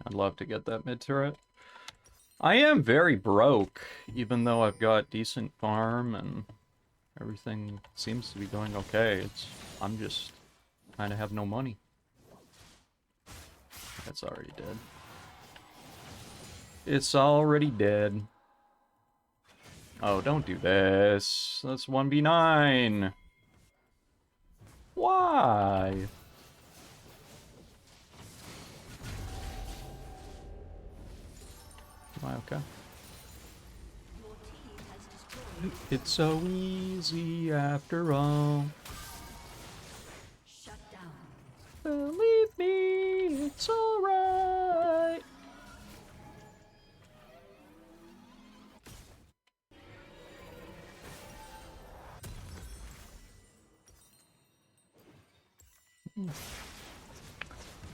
I'd love to get that mid turret. I am very broke, even though I've got decent farm and everything seems to be going okay. I'm just kind of have no money. That's already dead. It's already dead. Oh, don't do this. That's 1v9. Why? Am I okay? It's so easy after all. Shut down. Believe me, it's alright.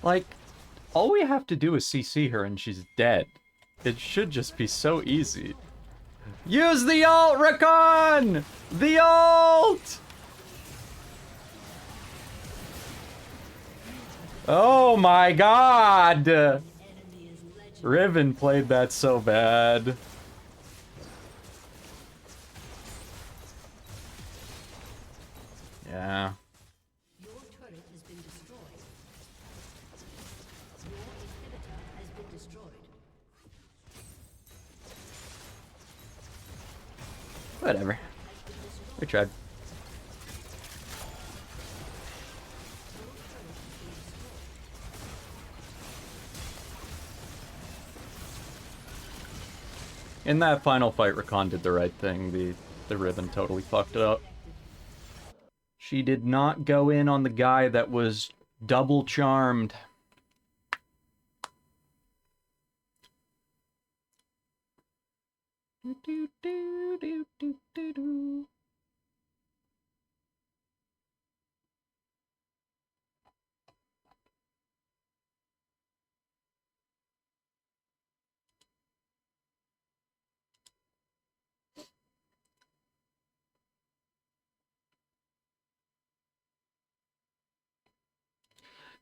Like, all we have to do is CC her and she's dead. It should just be so easy. Use the ult, Recon! The ult! Oh my god! Riven played that so bad. Yeah. Your turret has been destroyed. Your inhibitor has been destroyed. Whatever. We tried. In that final fight, Rakan did the right thing. The Ribbon totally fucked it up. She did not go in on the guy that was double charmed.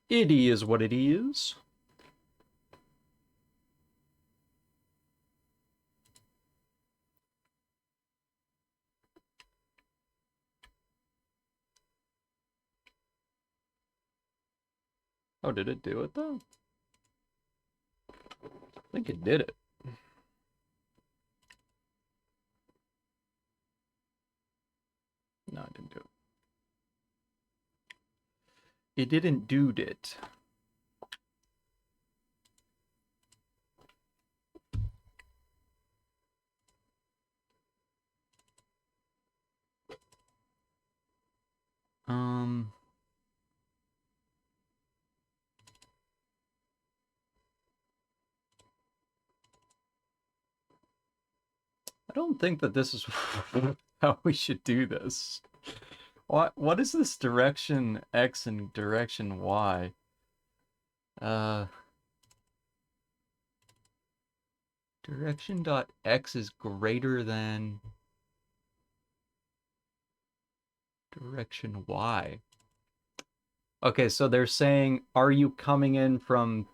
It is what it is. Oh, did it do it though? I think it did it. No, it didn't do it. It didn't do it. I don't think that this is how we should do this. What is this direction X and direction Y? Direction dot X is greater than direction Y. Okay, so they're saying, are you coming in from...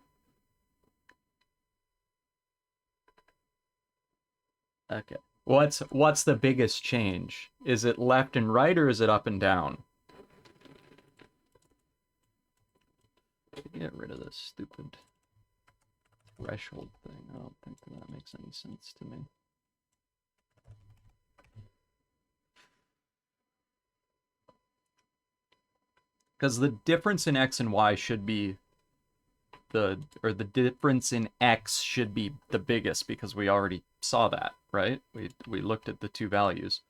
Okay. What's the biggest change? Is it left and right, or is it up and down? Get rid of this stupid threshold thing. I don't think that makes any sense to me. Because the difference in X and Y should be the difference in X should be the biggest, because we already saw that, right? We looked at the two values.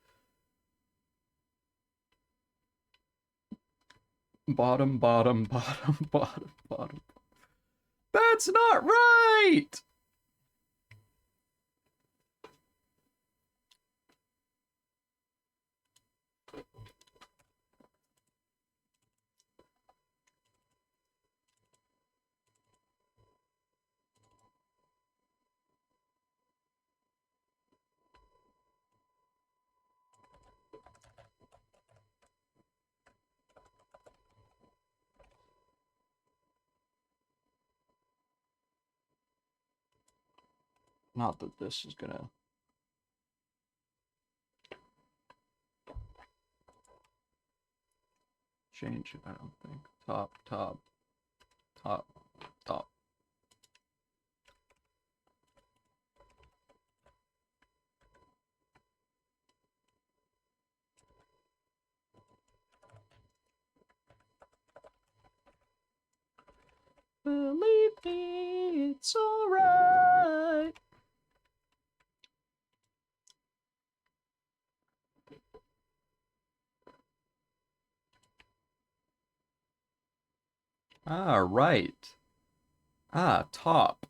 Bottom, bottom, bottom, bottom, bottom. That's not right! Not that this is gonna... change it, I don't think. Top, top, top, top. Believe me, it's alright. Ah, right. Ah, top.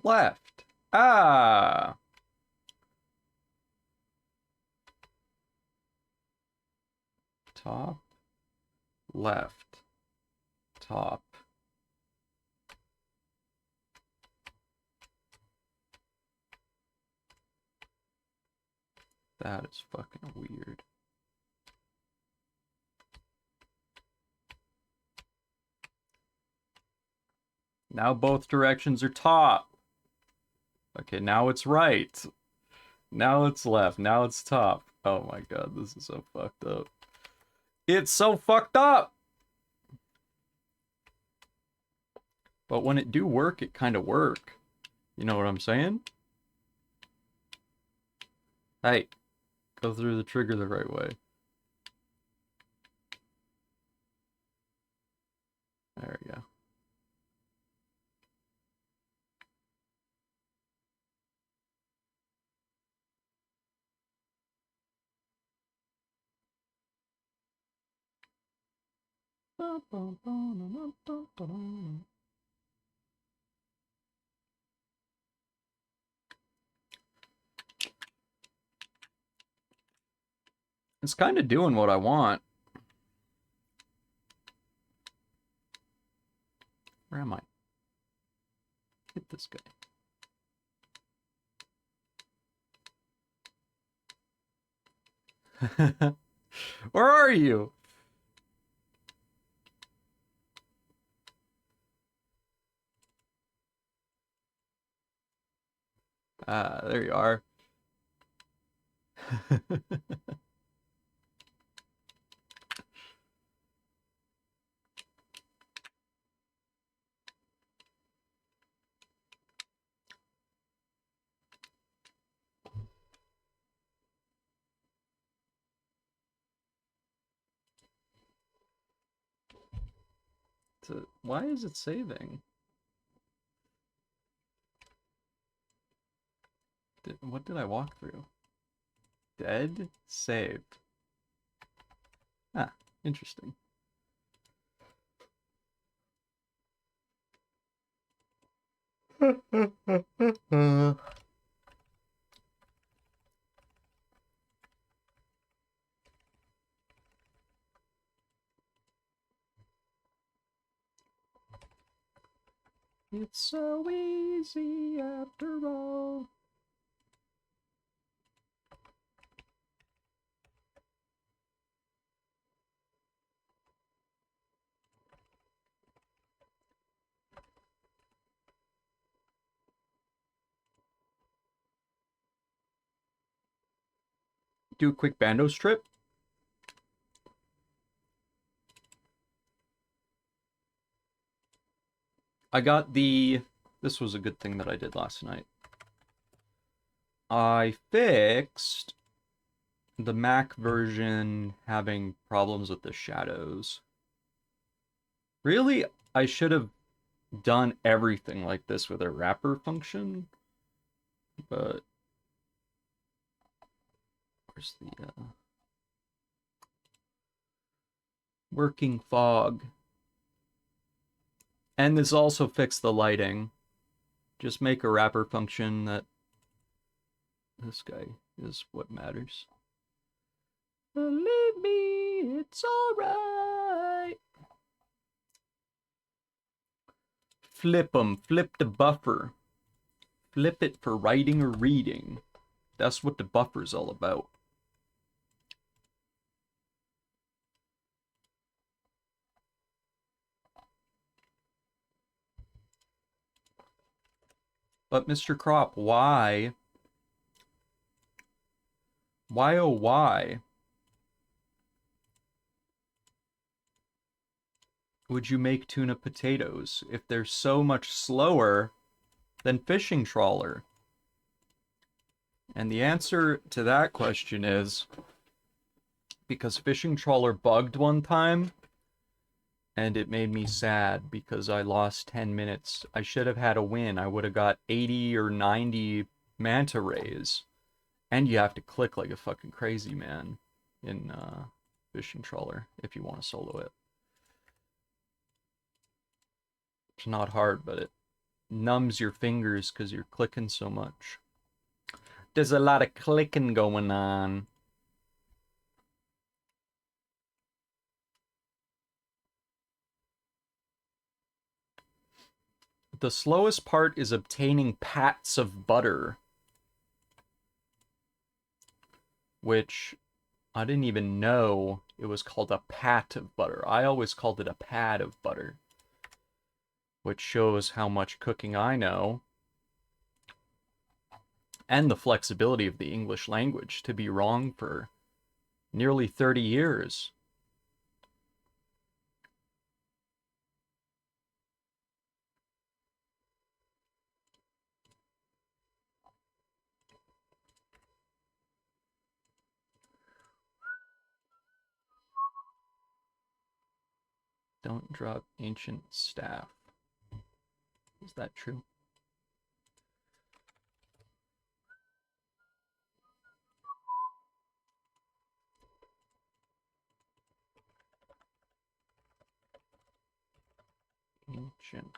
Left. Ah. Top. Left. Top. That is fucking weird. Now both directions are top. Okay, now it's right. Now it's left. Now it's top. Oh my god, this is so fucked up. It's so fucked up! But when it do work, it kind of work. You know what I'm saying? Hey, go through the trigger the right way. There we go. It's kind of doing what I want. Where am I? Hit this guy. Where are you? Ah, there you are. Why is it saving? What did I walk through? Dead? Save. Ah, interesting. It's so easy after all. do a quick bando strip. I got the... This was a good thing that I did last night. I fixed the Mac version having problems with the shadows. Really, I should have done everything like this with a wrapper function, but where's the working fog? And this also fixed the lighting. Just make a wrapper function that this guy is what matters. Believe me, it's alright. Flip them. Flip the buffer. Flip it for writing or reading. That's what the buffer's all about. But Mr. Crop, why? Why oh why would you make tuna potatoes if they're so much slower than fishing trawler? And the answer to that question is because fishing trawler bugged one time and it made me sad because I lost 10 minutes. I should have had a win. I would have got 80 or 90 manta rays. And you have to click like a fucking crazy man in fishing trawler if you want to solo it. It's not hard, but it numbs your fingers because you're clicking so much. There's a lot of clicking going on. The slowest part is obtaining pats of butter, which I didn't even know it was called a pat of butter. I always called it a pad of butter, which shows how much cooking I know and the flexibility of the English language to be wrong for nearly 30 years. Don't drop ancient staff. Is that true? Ancient.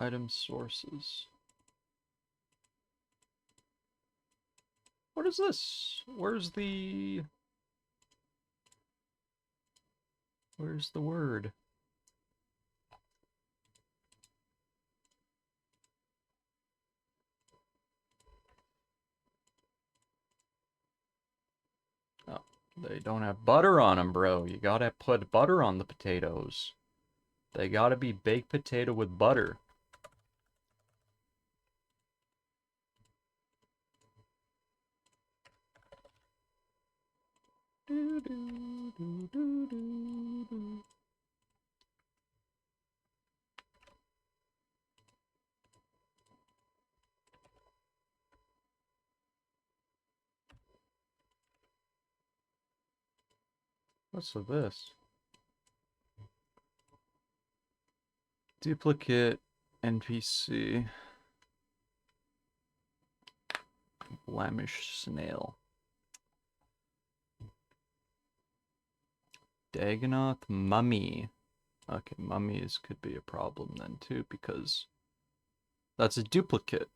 Item sources. What is this? Where's the word? Oh, they don't have butter on them, bro. You gotta put butter on the potatoes. They gotta be baked potato with butter. What's with this? Duplicate NPC. Blemish snail. Dagonoth mummy. Okay, mummies could be a problem then too because that's a duplicate.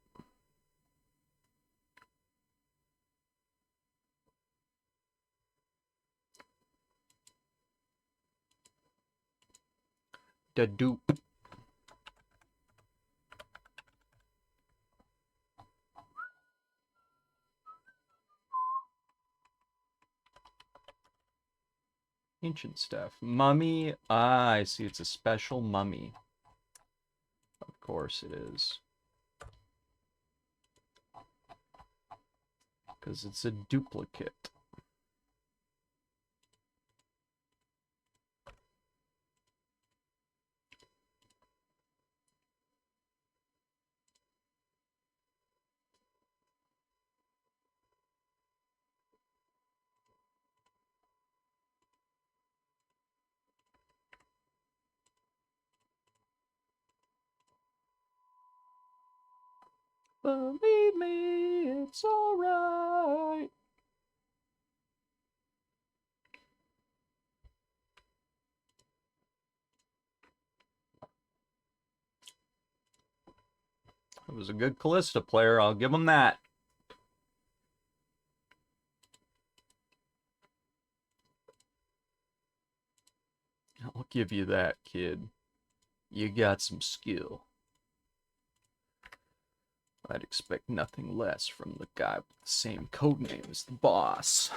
The dupe. Ancient staff. Mummy. Ah, I see. It's a special mummy. Of course it is. Because it's a duplicate. Believe me, it's alright. It was a good Callista player, I'll give him that. I'll give you that, kid. You got some skill. I'd expect nothing less from the guy with the same codename as the boss.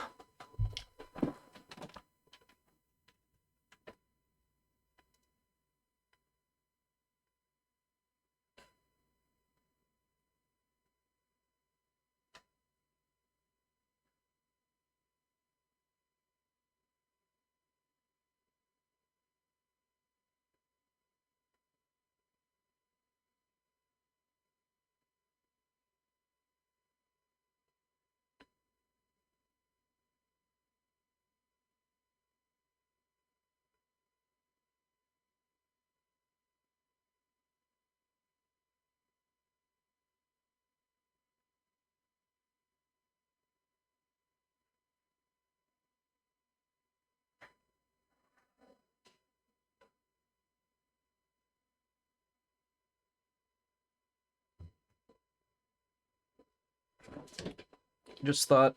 Just thought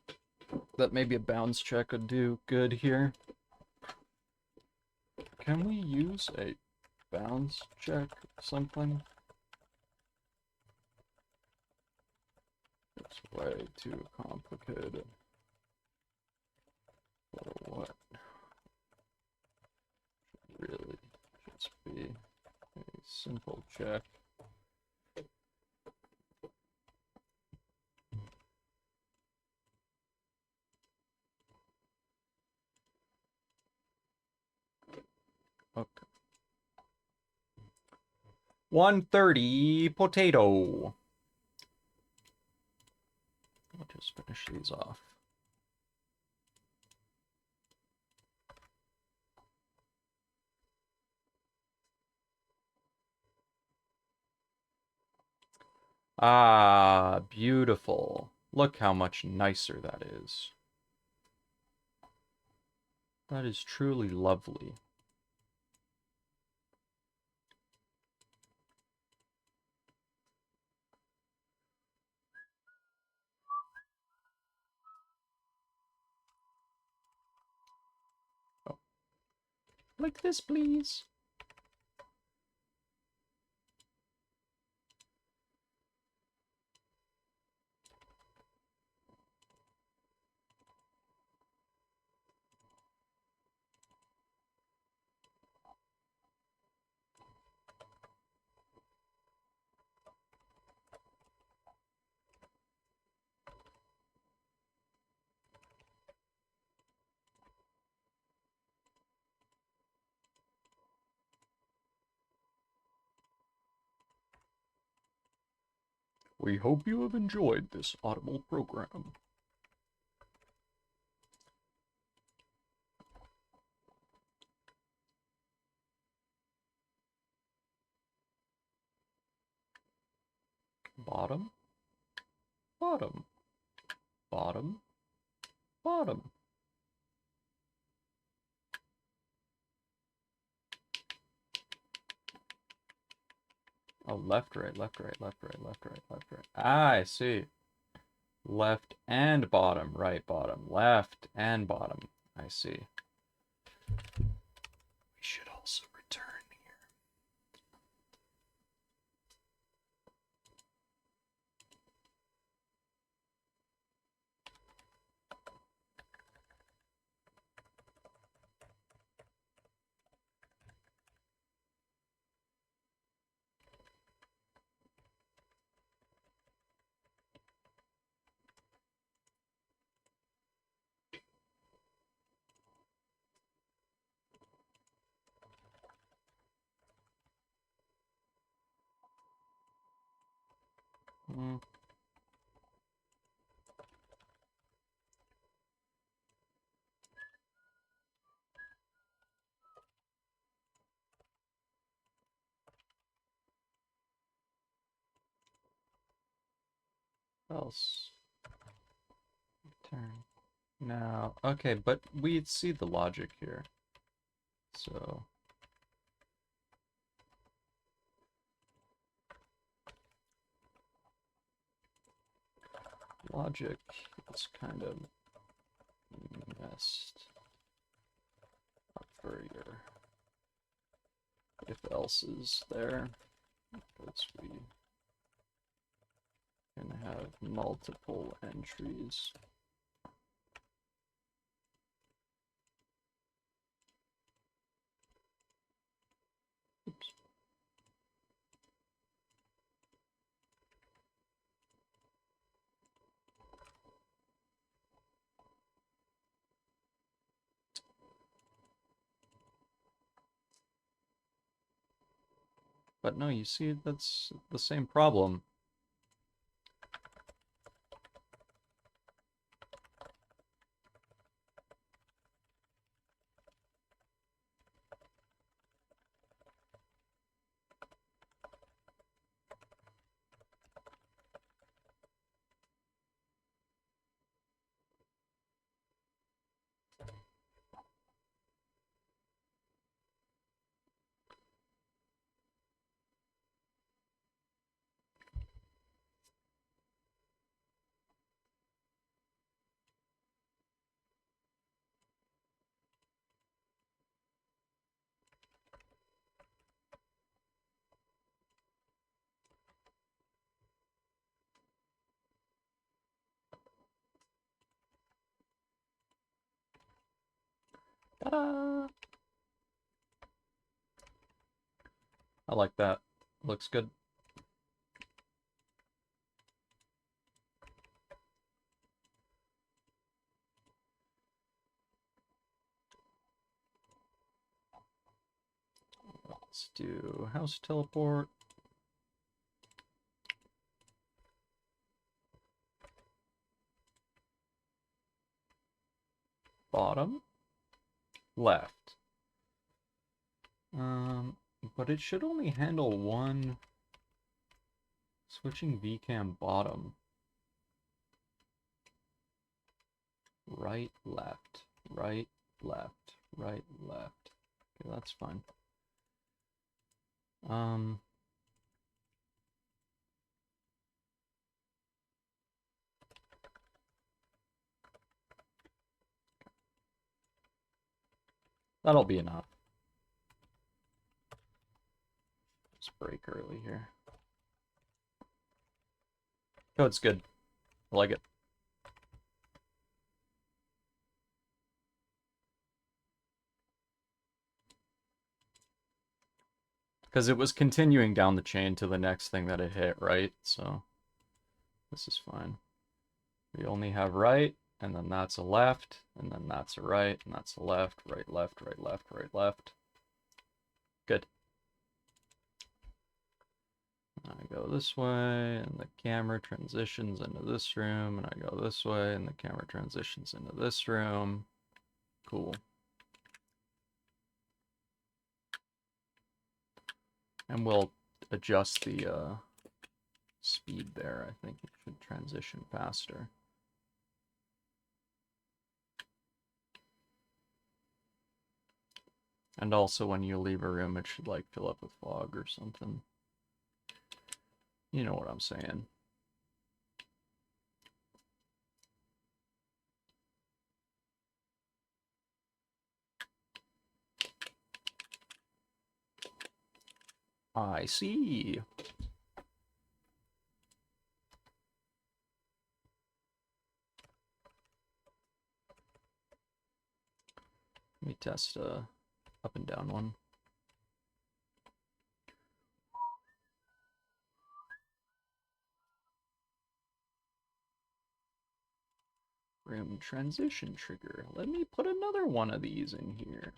that maybe a bounce check would do good here. Can we use a bounce check or something? It's way too complicated. For what? Really just be a simple check. Okay. 130 potato. I'll just finish these off. Ah, beautiful. Look how much nicer that is. That is truly lovely. Oh. Like this, please. We hope you have enjoyed this audible program. Bottom, bottom, bottom, bottom. Oh, left, right, left, right, left, right, left, right, left, right. Ah, I see. Left and bottom, right, bottom, left and bottom. I see. We should also return here. Else. Turn. Now, okay, but we see the logic here. So. Logic is kind of messed up for your if else's there, because we can have multiple entries. Oops. But no, you see, that's the same problem. Ta-da! I like that. Looks good. Let's do house teleport. Bottom. Left. But it should only handle one. Switching VCAM bottom. Right, left, right, left, right, left. Okay, that's fine. That'll be enough. Let's break early here. Oh, it's good. I like it. Because it was continuing down the chain to the next thing that it hit, right? So this is fine. We only have right, and then that's a left, and then that's a right, and that's a left, right, left, right, left, right, left. Good. I go this way, and the camera transitions into this room, and I go this way, and the camera transitions into this room. Cool. And we'll adjust the speed there. I think it should transition faster. And also when you leave a room, it should like fill up with fog or something. You know what I'm saying. I see. Let me test up and down one. Room transition trigger. Let me put another one of these in here.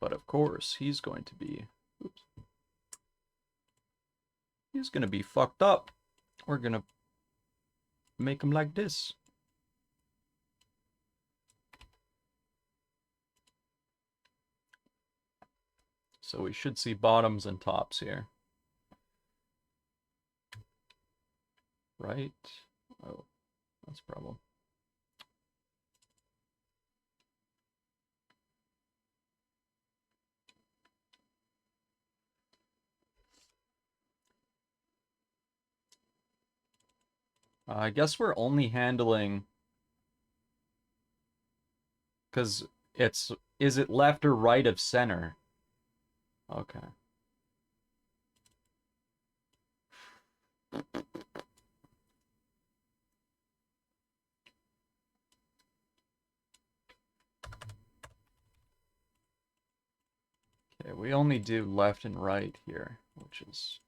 But of course, he's going to be... Oops. He's gonna be fucked up. We're gonna make him like this. So we should see bottoms and tops here. Right? Oh, that's a problem. I guess we're only handling... Because it's... Is it left or right of center? Okay. Okay, we only do left and right here, which is...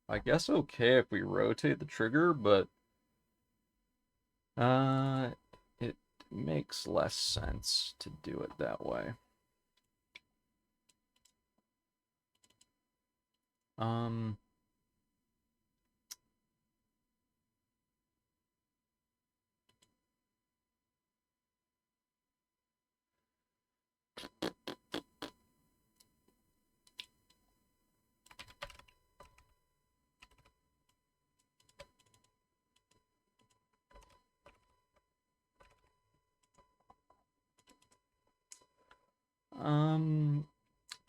I guess okay if we rotate the trigger, but... it makes less sense to do it that way.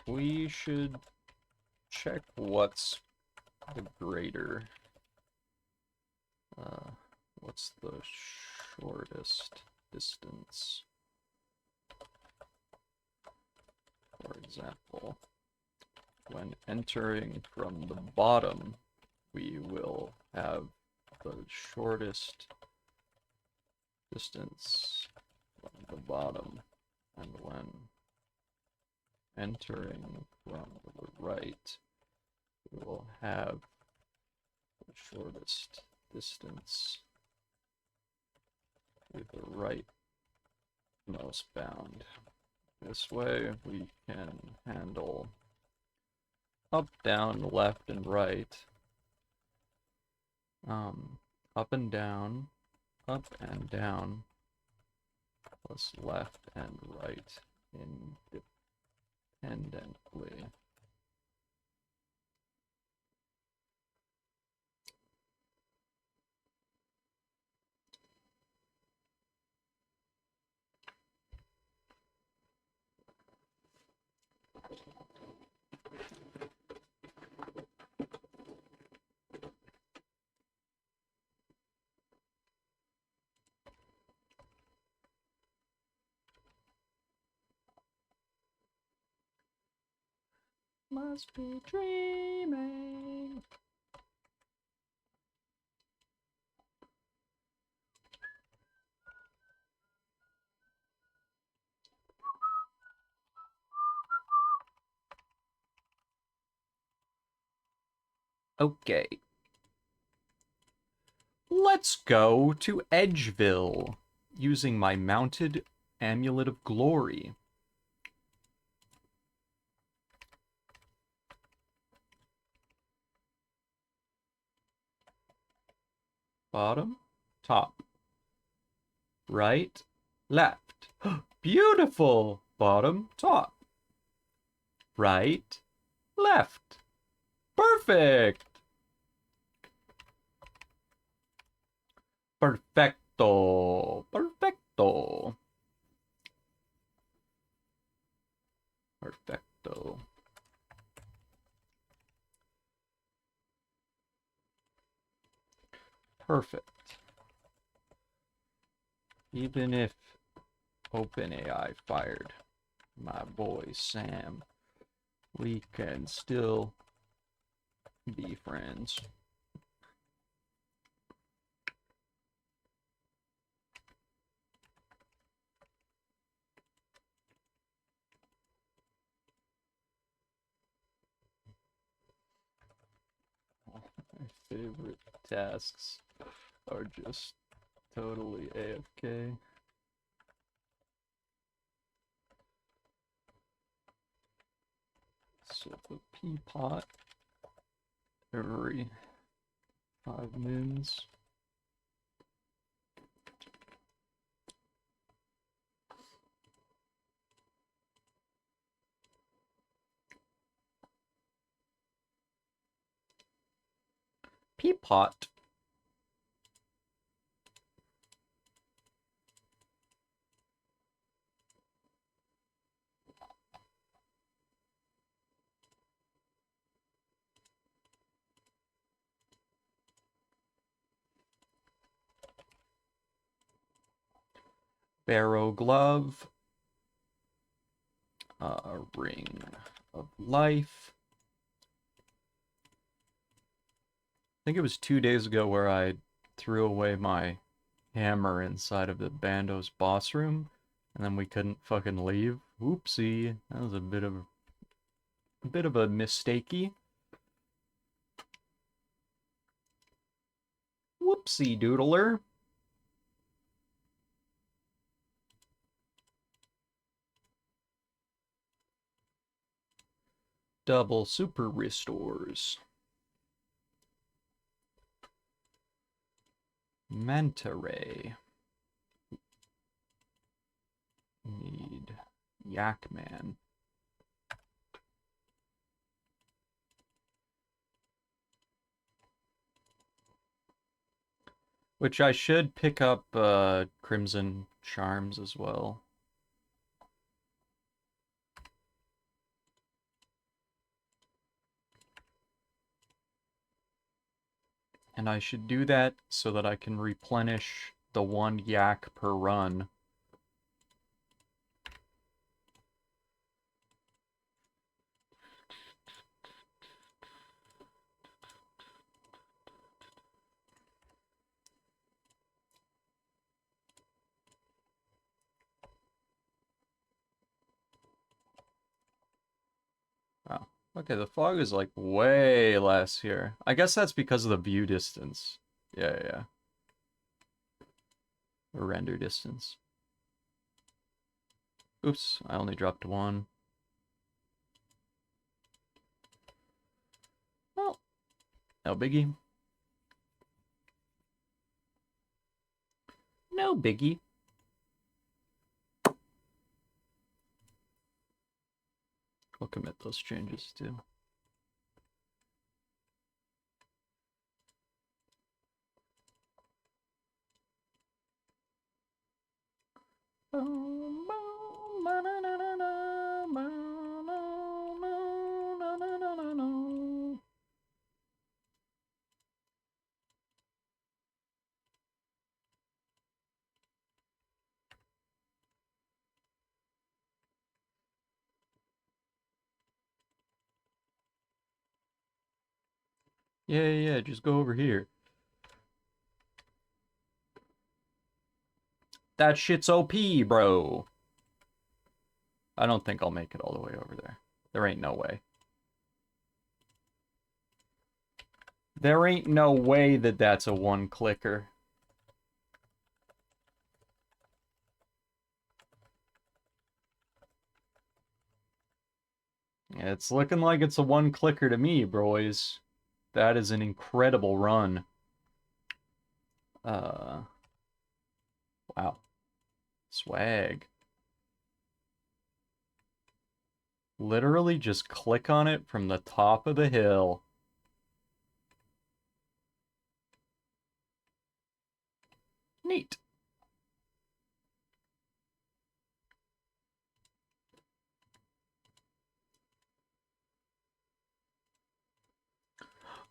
We should check what's the greater. What's the shortest distance? For example, when entering from the bottom, we will have the shortest distance from the bottom, and when entering from the right, we will have the shortest distance with the rightmost bound. This way we can handle up, down, left, and right. Up and down, plus left and right independently. Must be dreaming. Okay. Let's go to Edgeville using my mounted Amulet of Glory. Bottom, top, right, left. Beautiful! Bottom, top, right, left. Perfect! Perfecto! Perfecto! Perfecto. Perfect. Even if OpenAI fired my boy Sam, we can still be friends. My favorite tasks are just totally AFK. So the pea pot every 5 mins. Peapot. Barrow glove. Ring of life. I think it was 2 days ago where I threw away my hammer inside of the Bando's boss room, and then we couldn't fucking leave. Whoopsie. That was a bit of a mistakey. Whoopsie doodler. Double super restores. Manta ray. Need Yakman. Which I should pick up Crimson Charms as well. And I should do that so that I can replenish the 1 yak per run. Wow. Okay, the fog is like way less here. I guess that's because of the view distance. Yeah. The render distance. Oops, I only dropped 1. Well, no biggie. No biggie. I'll commit those changes too. Yeah, just go over here. That shit's OP, bro. I don't think I'll make it all the way over there. There ain't no way. There ain't no way that that's a 1-clicker. Yeah, it's looking like it's a 1-clicker to me, boys. That is an incredible run. Wow. Swag. Literally just click on it from the top of the hill. Neat.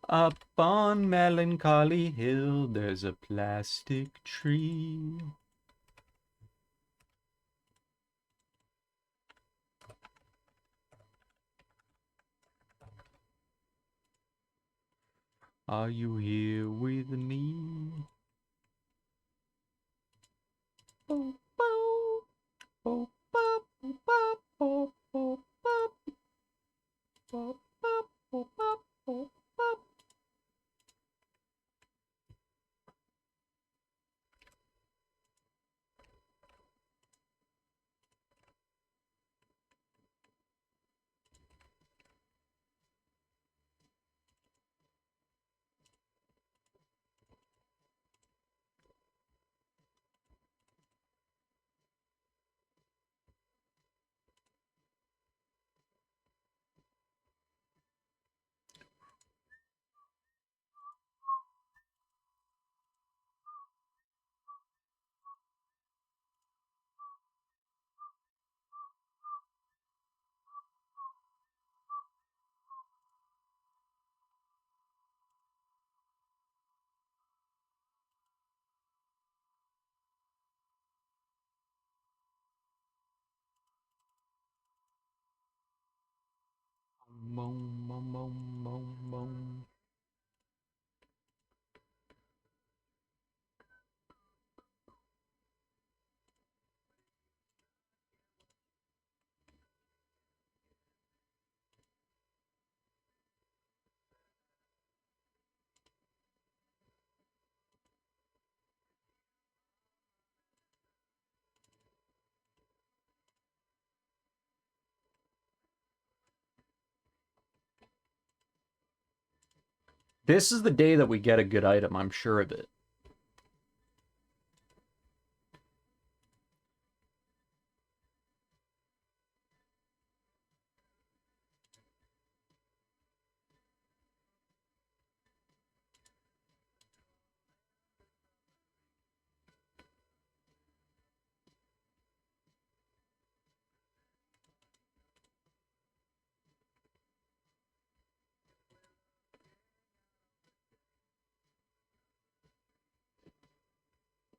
Up on Melancholy Hill, there's a plastic tree. Are you here with me? Bo, bo, bo, bo, bo, bo, bo, bo, bo, bo, bo, bo, bo, bo. boom, boom, boom, boom, boom. This is the day that we get a good item, I'm sure of it.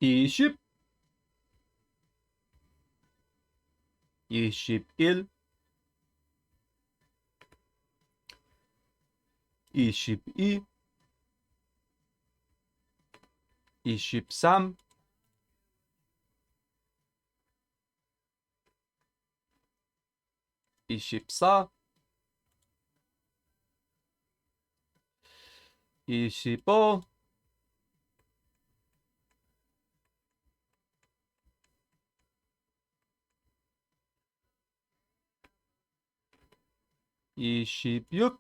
Iship. Iship il. Iship i. Iship sam. Iship sa. Ishipo. Ishipyuk.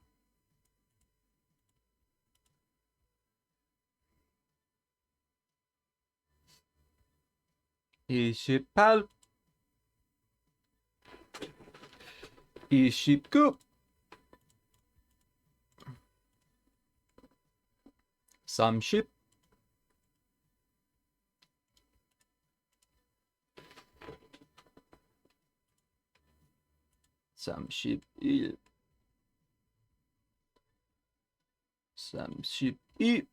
Ishipal. Ishipku. Samship. Samship il. Samship i.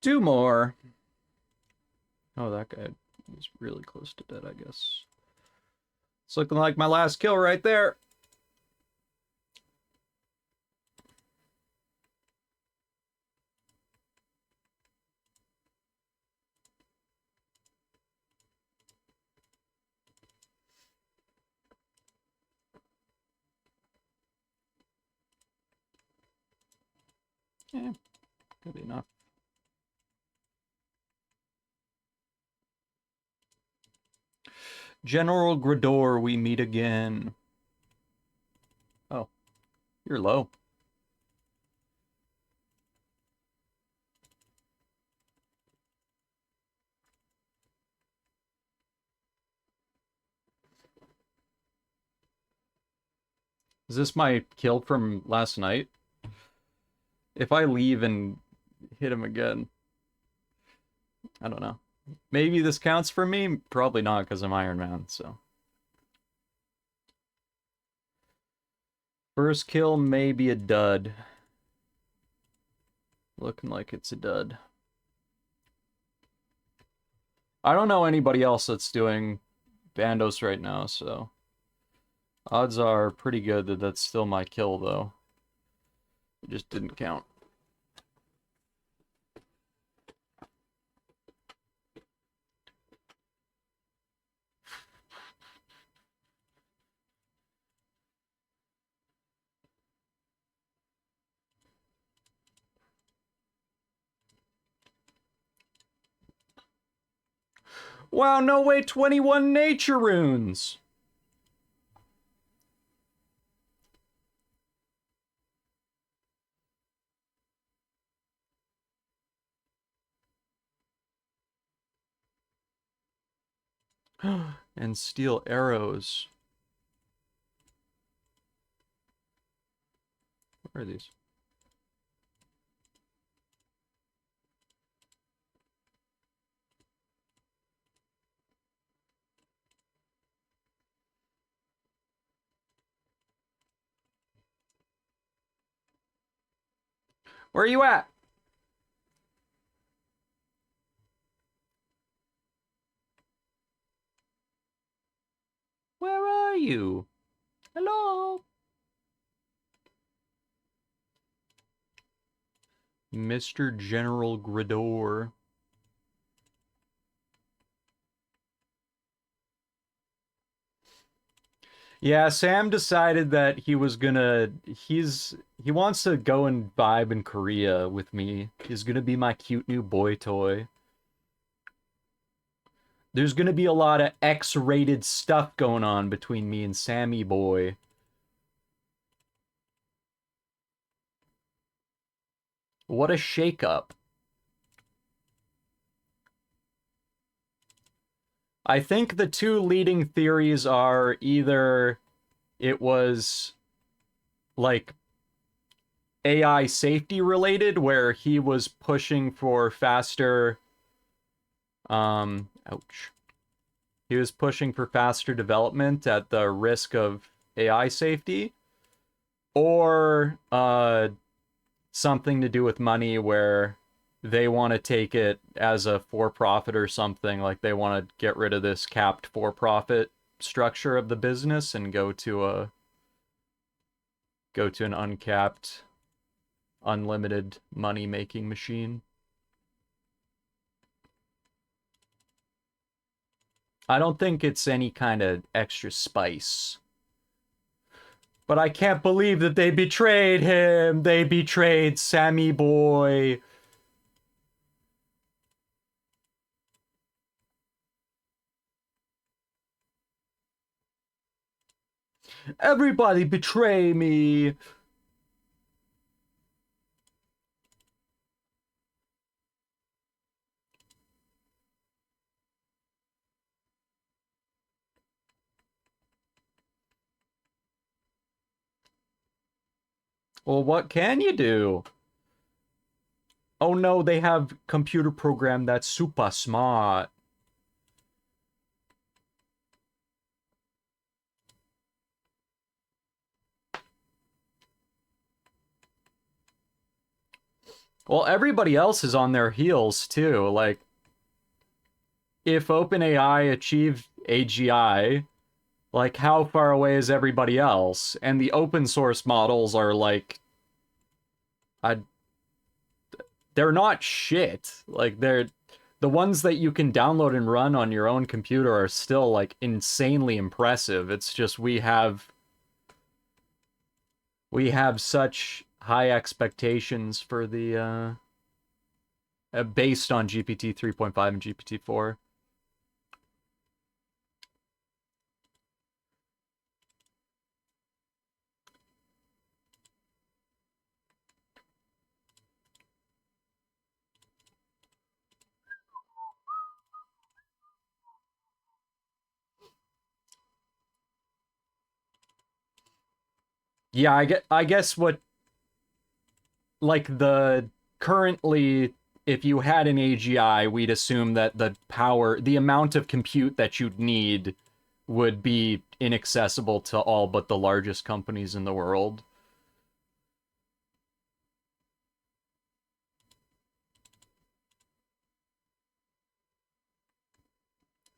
Two more. Oh, that guy was really close to dead, I guess. It's looking like my last kill right there. Yeah, could be enough. General Grador, we meet again. Oh, you're low. Is this my kill from last night? If I leave and hit him again, I don't know. Maybe this counts for me? Probably not, because I'm Iron Man, so. First kill may be a dud. Looking like it's a dud. I don't know anybody else that's doing Bandos right now, so. Odds are pretty good that that's still my kill, though. It just didn't count. Wow, no way, 21 nature runes! And steel arrows. Where are these? Where are you at? Where are you? Hello? Mr. General Gridor. Yeah, Sam decided that he was gonna... He wants to go and vibe in Korea with me. He's gonna be my cute new boy toy. There's gonna be a lot of X-rated stuff going on between me and Sammy boy. What a shakeup. I think the two leading theories are either it was like AI safety related, where he was pushing for faster ouch. He was pushing for faster development at the risk of AI safety, or something to do with money, where they want to take it as a for-profit or something, like they want to get rid of this capped for-profit structure of the business and go to an uncapped, unlimited money-making machine. I don't think it's any kind of extra spice. But I can't believe that they betrayed him. They betrayed Sammy boy. Everybody betray me. Well, what can you do? Oh no, they have computer program that's super smart. Well, everybody else is on their heels too. Like, if OpenAI achieved AGI, like, how far away is everybody else? And the open source models are like, they're not shit. Like, the ones that you can download and run on your own computer are still like insanely impressive. It's just we have such high expectations for the based on GPT 3.5 and GPT 4. Yeah, I guess what, like, the currently, if you had an AGI, we'd assume that the amount of compute that you'd need would be inaccessible to all but the largest companies in the world.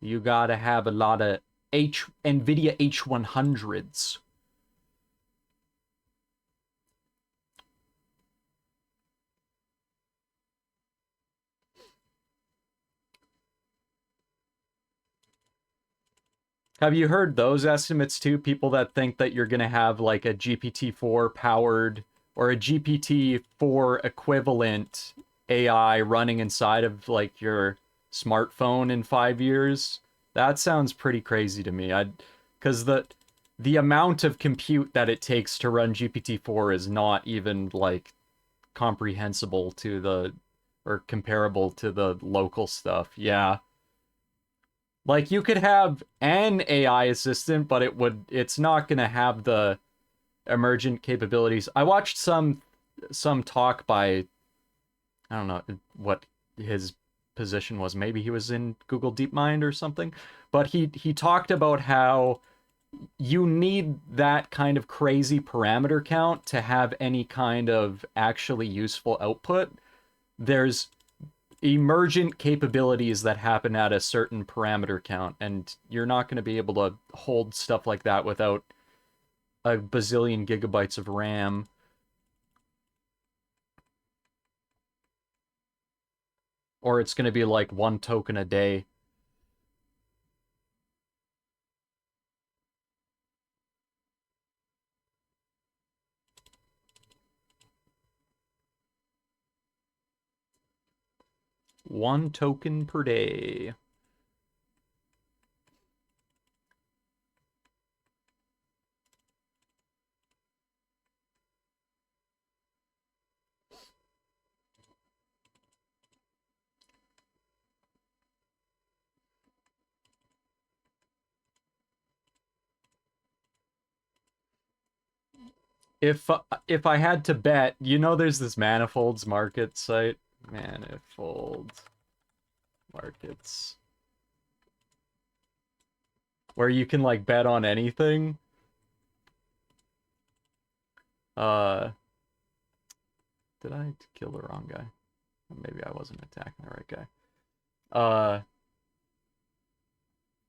You gotta have a lot of NVIDIA H100s. Have you heard those estimates too? People that think that you're gonna have like a GPT-4 powered or a GPT-4 equivalent AI running inside of like your smartphone in 5 years? That sounds pretty crazy to me. Because the amount of compute that it takes to run GPT-4 is not even like comprehensible to or comparable to the local stuff. Yeah. Like, you could have an AI assistant, but it's not gonna have the emergent capabilities. I watched some talk by, I don't know what his position was. Maybe he was in Google DeepMind or something, but he talked about how you need that kind of crazy parameter count to have any kind of actually useful output. There's emergent capabilities that happen at a certain parameter count, and you're not going to be able to hold stuff like that without a bazillion gigabytes of RAM. Or it's going to be like 1 token a day. One token per day. If I had to bet, you know, there's this Manifolds market site. Manifold markets. Where you can, like, bet on anything. Did I kill the wrong guy? Maybe I wasn't attacking the right guy.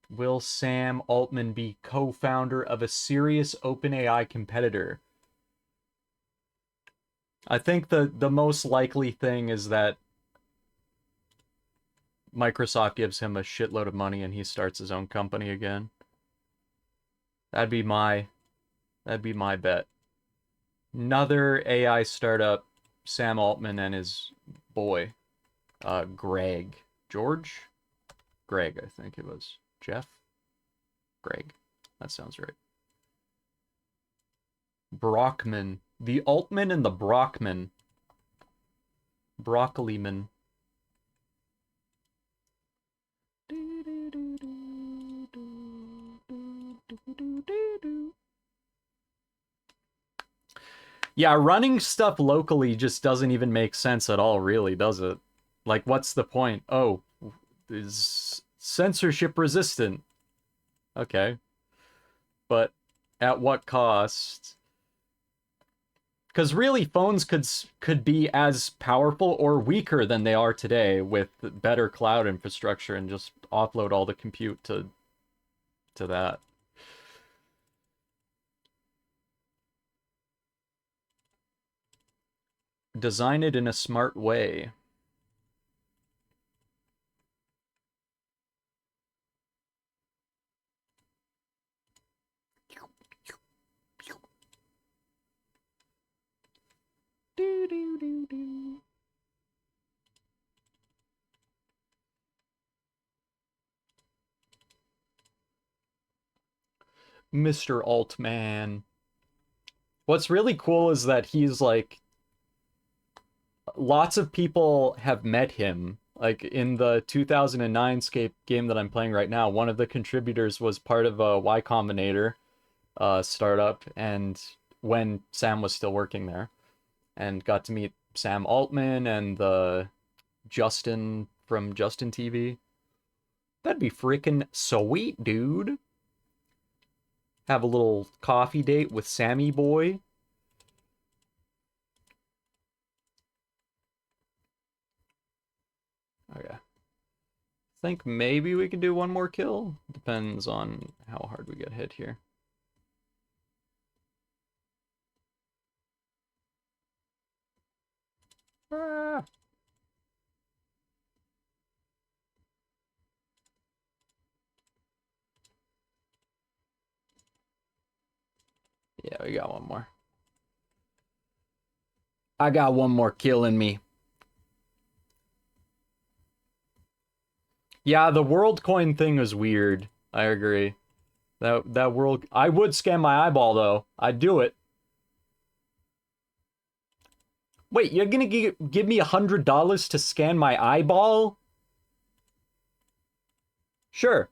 Will Sam Altman be co-founder of a serious OpenAI competitor? I think the most likely thing is that Microsoft gives him a shitload of money and he starts his own company again. That'd be my bet. Another AI startup, Sam Altman and his boy, Greg. George? Greg, I think it was. Jeff? Greg. That sounds right. Brockman. The Altman and the Brockman. Broccoliman. Yeah, running stuff locally just doesn't even make sense at all, really, does it? Like, what's the point? Oh, is censorship resistant. Okay. But at what cost? Because really, phones could be as powerful or weaker than they are today with better cloud infrastructure and just offload all the compute to that. Design it in a smart way. Mr. Altman. What's really cool is that he's like, lots of people have met him. Like in the 2009 Scape game that I'm playing right now, one of the contributors was part of a Y Combinator startup, and when Sam was still working there, and got to meet Sam Altman and the Justin from Justin TV. That'd be freaking sweet, dude. Have a little coffee date with Sammy boy. Okay. Think maybe we can do one more kill. Depends on how hard we get hit here. Ah. Yeah, we got one more. I got one more kill in me. Yeah, the world coin thing is weird. I agree. That world... I would scan my eyeball, though. I'd do it. Wait, you're gonna give me $100 to scan my eyeball? Sure.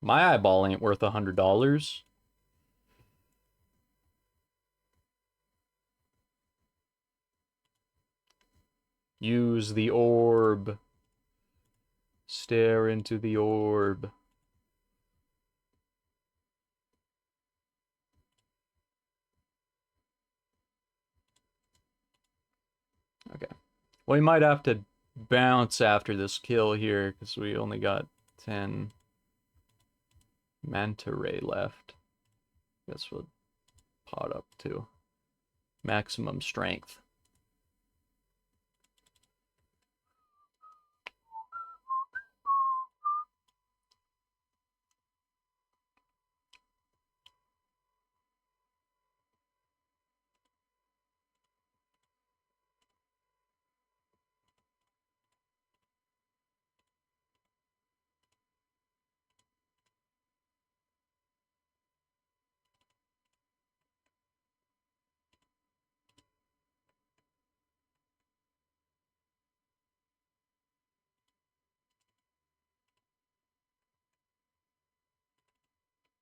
My eyeball ain't worth $100. Use the orb. Stare into the orb. Okay. We might have to bounce after this kill here, because we only got 10 manta ray left. Guess we'll pot up to maximum strength.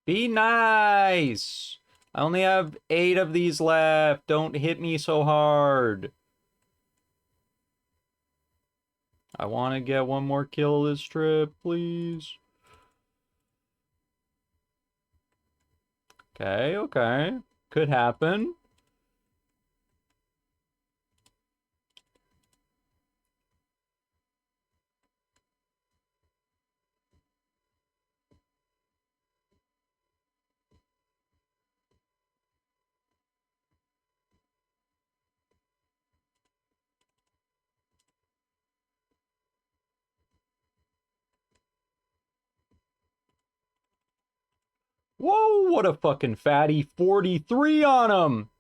Be nice! I only have 8 of these left. Don't hit me so hard. I want to get one more kill this trip, please. Okay, okay. Could happen. Whoa, what a fucking fatty. 43 on him.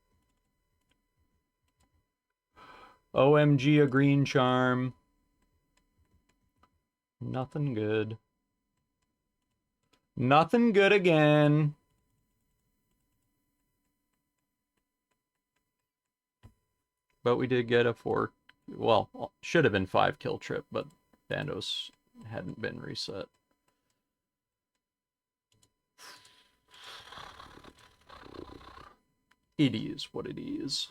OMG, a green charm. Nothing good. Nothing good again. But we did get a 4, well, should have been 5 kill trip, but Bandos hadn't been reset. It is what it is.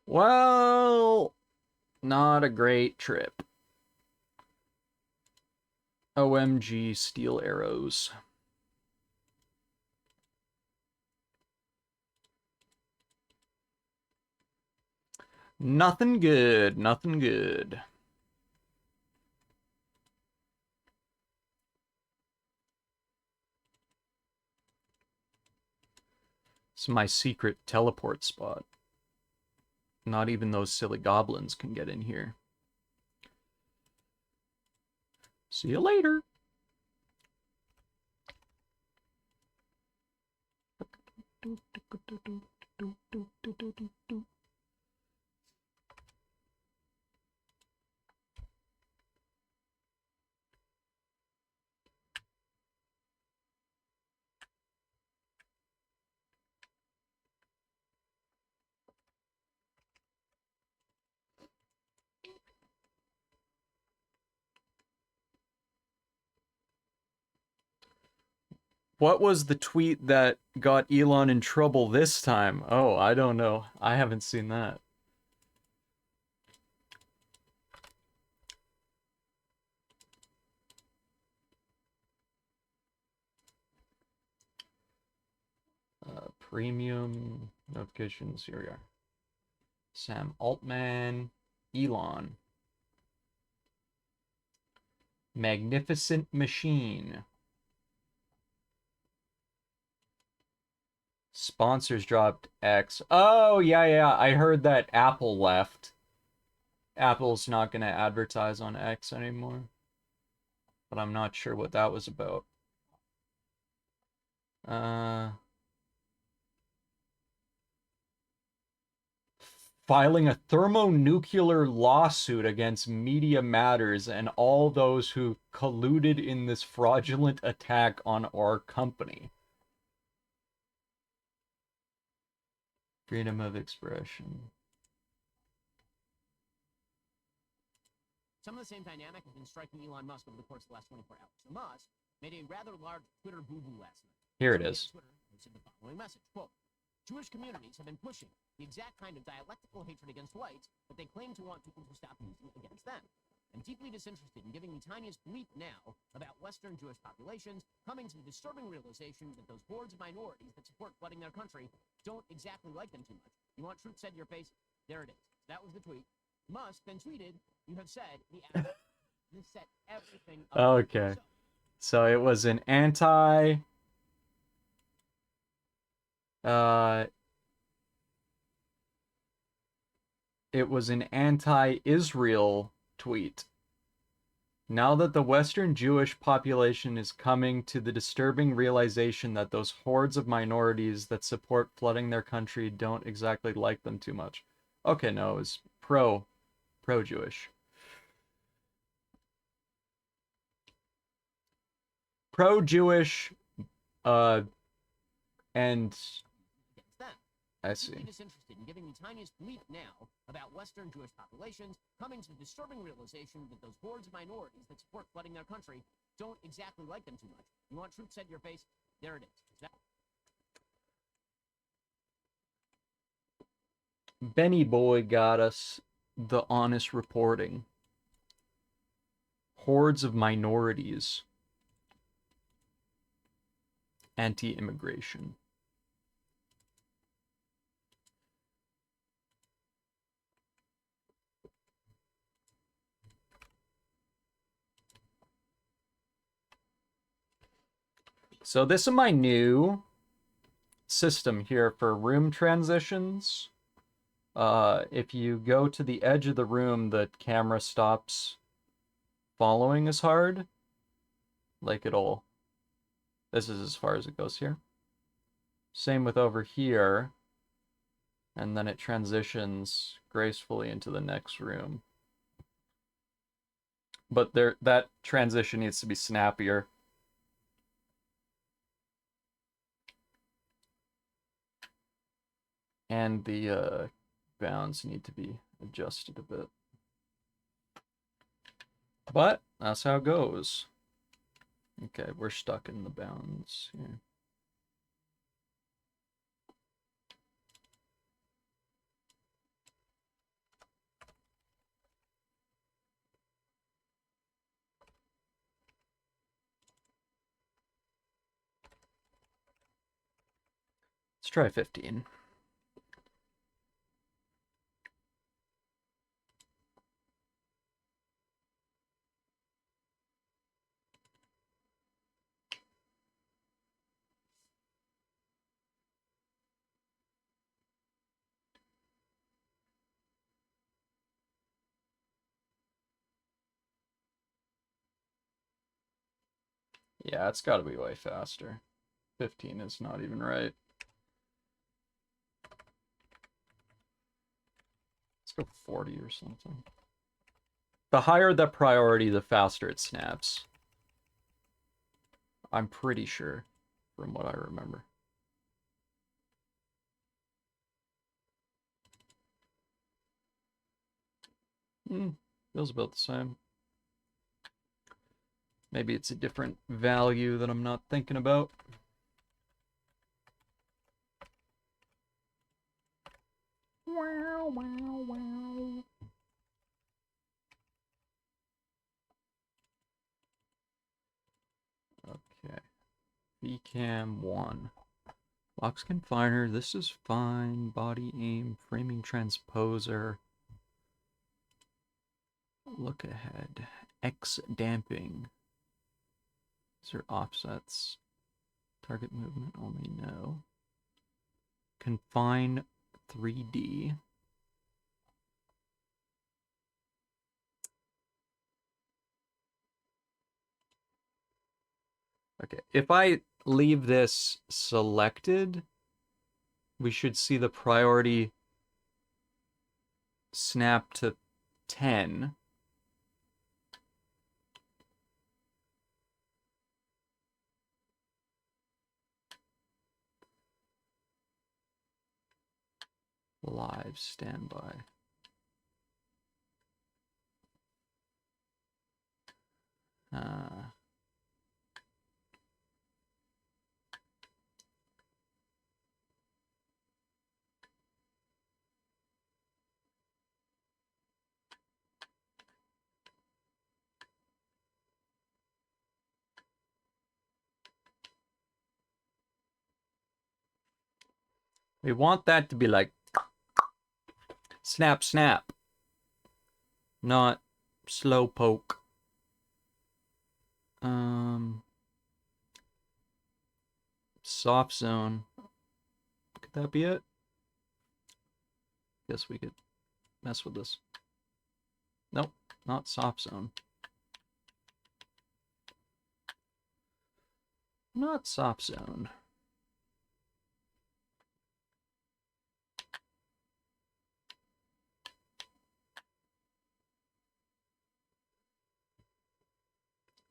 Well, not a great trip. OMG steel arrows. Nothing good, nothing good. It's my secret teleport spot. Not even those silly goblins can get in here. See you later. What was the tweet that got Elon in trouble this time? Oh, I don't know. I haven't seen that. Premium notifications. Here we are. Sam Altman, Elon. Magnificent Machine. Sponsors dropped X. Oh, yeah. I heard that Apple left. Apple's not going to advertise on X anymore. But I'm not sure what that was about. filing a thermonuclear lawsuit against Media Matters and all those who colluded in this fraudulent attack on our company. Freedom of expression. Some of the same dynamic has been striking Elon Musk over the course of the last 24 hours. Musk made a rather large Twitter boo-boo last night. Here it is. Twitter posted the following message, quote, Jewish communities have been pushing the exact kind of dialectical hatred against whites that they claim to want people to stop using against them. I'm deeply disinterested in giving the tiniest bleep now about Western Jewish populations, coming to the disturbing realization that those hordes of minorities that support flooding their country don't exactly like them too much. You want truth said to your face? There it is. That was the tweet. Musk then tweeted, you have said the this set everything up. Okay. So it was an anti-Israel tweet. Now that the Western Jewish population is coming to the disturbing realization that those hordes of minorities that support flooding their country don't exactly like them too much. Okay, no, it was pro-Jewish. Pro-Jewish, and I see. Disinterested in giving the tiniest bleep now about Western Jewish populations, coming to the disturbing realization that those hordes of minorities that support flooding their country don't exactly like them too much. You want truth said to your face? There it is. Benny Boy got us the honest reporting. Hordes of minorities. Anti-immigration. So this is my new system here for room transitions. If you go to the edge of the room, the camera stops following as hard. Like it'll... This is as far as it goes here. Same with over here. And then it transitions gracefully into the next room. But that transition needs to be snappier. And the bounds need to be adjusted a bit. But that's how it goes. Okay, we're stuck in the bounds here. Let's try 15. Yeah, it's got to be way faster. 15 is not even right. Let's go 40 or something. The higher the priority, the faster it snaps. I'm pretty sure, from what I remember. Feels about the same. Maybe it's a different value that I'm not thinking about. Wow, wow, wow. Okay. VCAM 1. Box confiner, this is fine. Body aim, framing transposer. Look ahead. X damping. These are offsets. Target movement only, no. Confine 3D. Okay, if I leave this selected, we should see the priority snap to 10. Live standby. We want that to be like snap, snap, not slow poke. Soft zone. Could that be it? Guess we could mess with this. Nope, not soft zone. Not soft zone.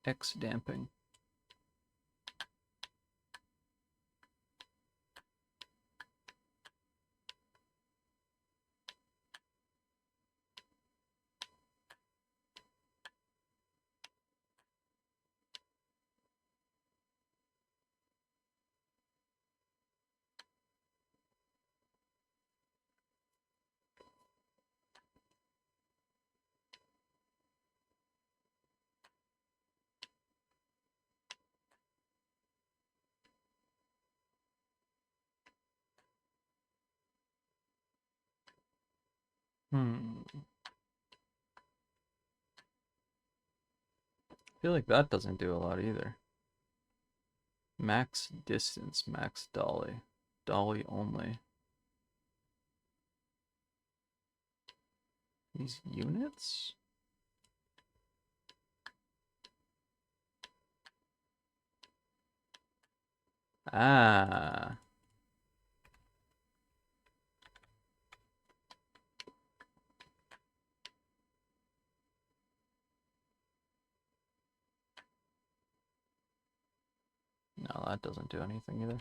X damping. I feel like that doesn't do a lot either. Max distance, max dolly. Dolly only. These units? Ah. No, that doesn't do anything either.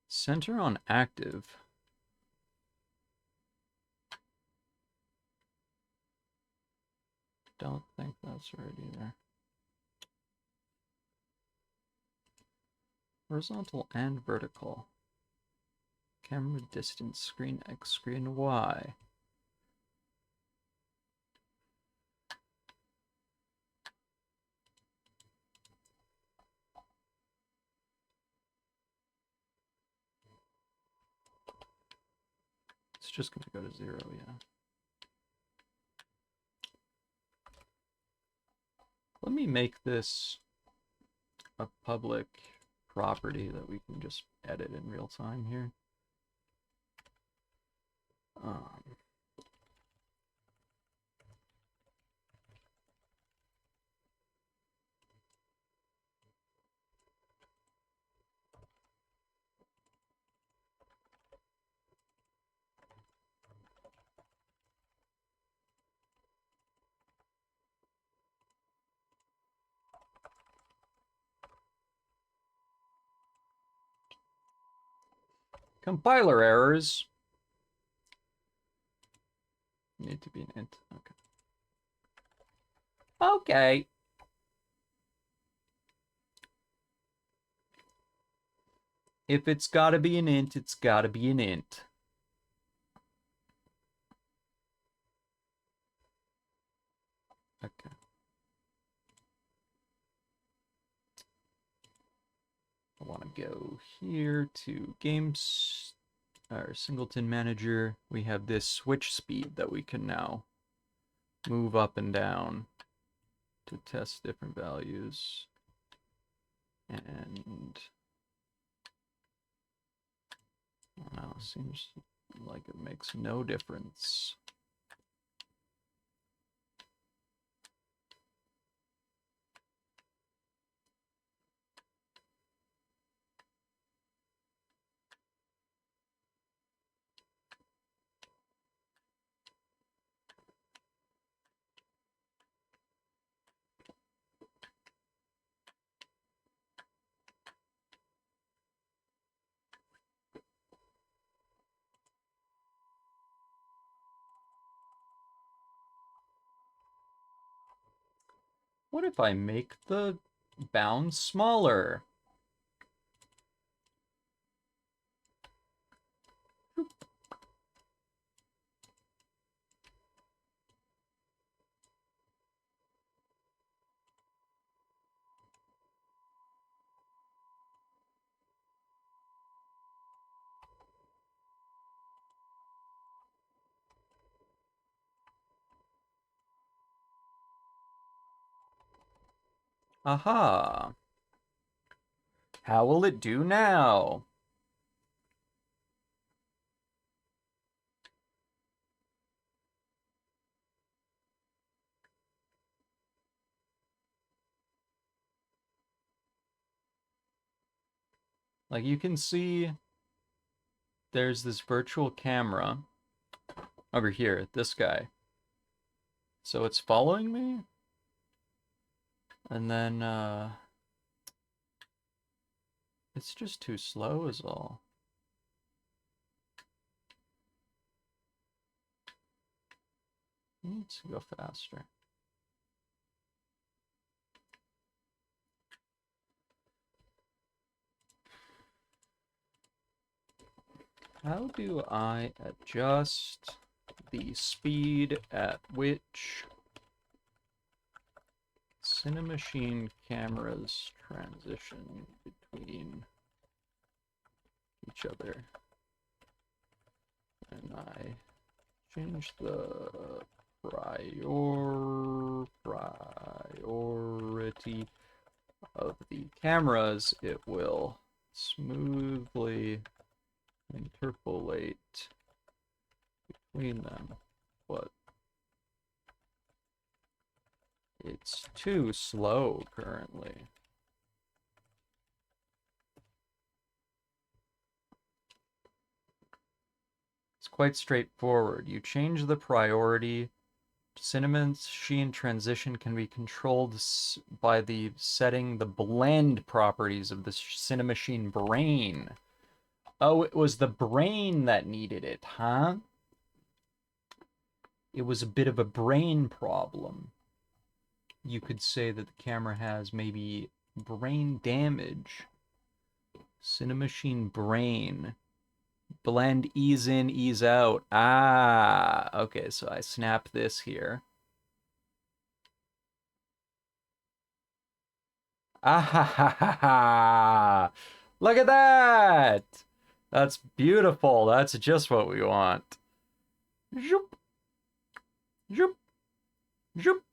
Center on active. Don't think that's right either. Horizontal and vertical. Camera distance, screen X, screen Y. It's just going to go to 0, yeah. Let me make this a public property that we can just edit in real time here. Compiler errors. Need to be an int. Okay. Okay. If it's gotta be an int, it's gotta be an int. Okay. I want to go here to games, our singleton manager. We have this switch speed that we can now move up and down to test different values. And I don't know, seems like it makes no difference. What if I make the bound smaller? Aha. How will it do now? Like, you can see there's this virtual camera over here, this guy. So it's following me. And then, it's just too slow is all. It needs to go faster. How do I adjust the speed at which Cinemachine cameras transition between each other? And I change the priority of the cameras, it will smoothly interpolate between them, but it's too slow currently. It's quite straightforward. You change the priority. Cinemachine transition can be controlled by the setting the blend properties of the Cinemachine brain. Oh, it was the brain that needed it, huh? It was a bit of a brain problem. You could say that the camera has maybe brain damage. Cinemachine brain. Blend, ease in, ease out. Ah, okay, so I snap this here. Ah ha ha ha ha! Look at that! That's beautiful. That's just what we want. Zoop. Zoop. Zoop.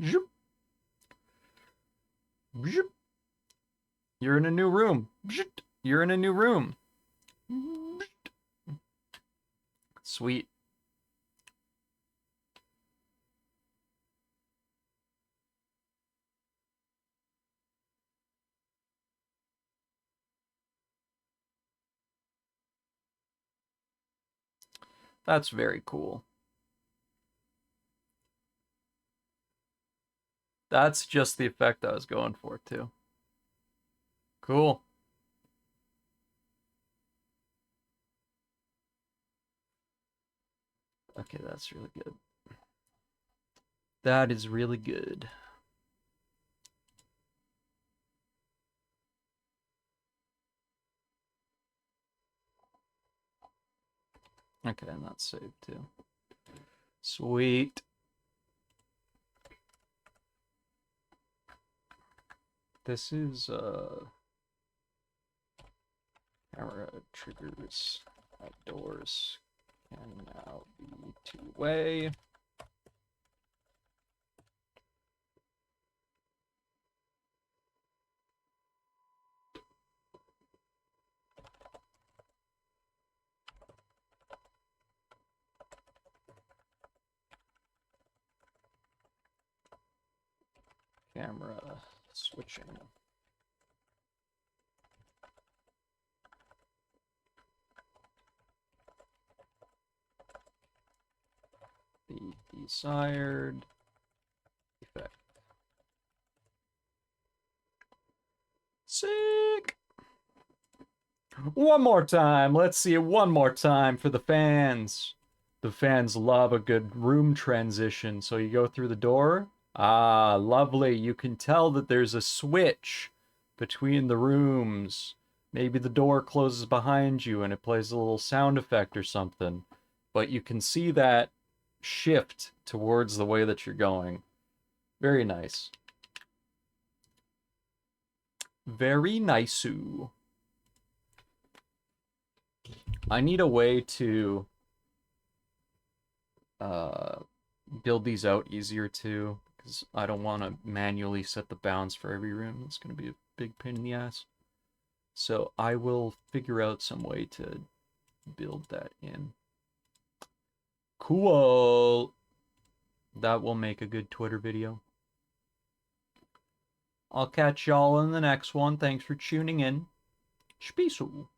Zoop. Zoop. You're in a new room. Zoop. You're in a new room. Sweet. That's very cool. That's just the effect I was going for, too. Cool. Okay, that's really good. That is really good. Okay, and that's saved too. Sweet. This is camera triggers outdoors can now be two-way. Camera switching. The desired effect. Sick! One more time. Let's see it one more time for the fans. The fans love a good room transition. So you go through the door. Ah, lovely. You can tell that there's a switch between the rooms. Maybe the door closes behind you and it plays a little sound effect or something. But you can see that shift towards the way that you're going. Very nice. Very nice-oo. I need a way to build these out easier too, because I don't want to manually set the bounds for every room. It's going to be a big pain in the ass. So I will figure out some way to build that in. Cool. That will make a good Twitter video. I'll catch y'all in the next one. Thanks for tuning in. Spisoo.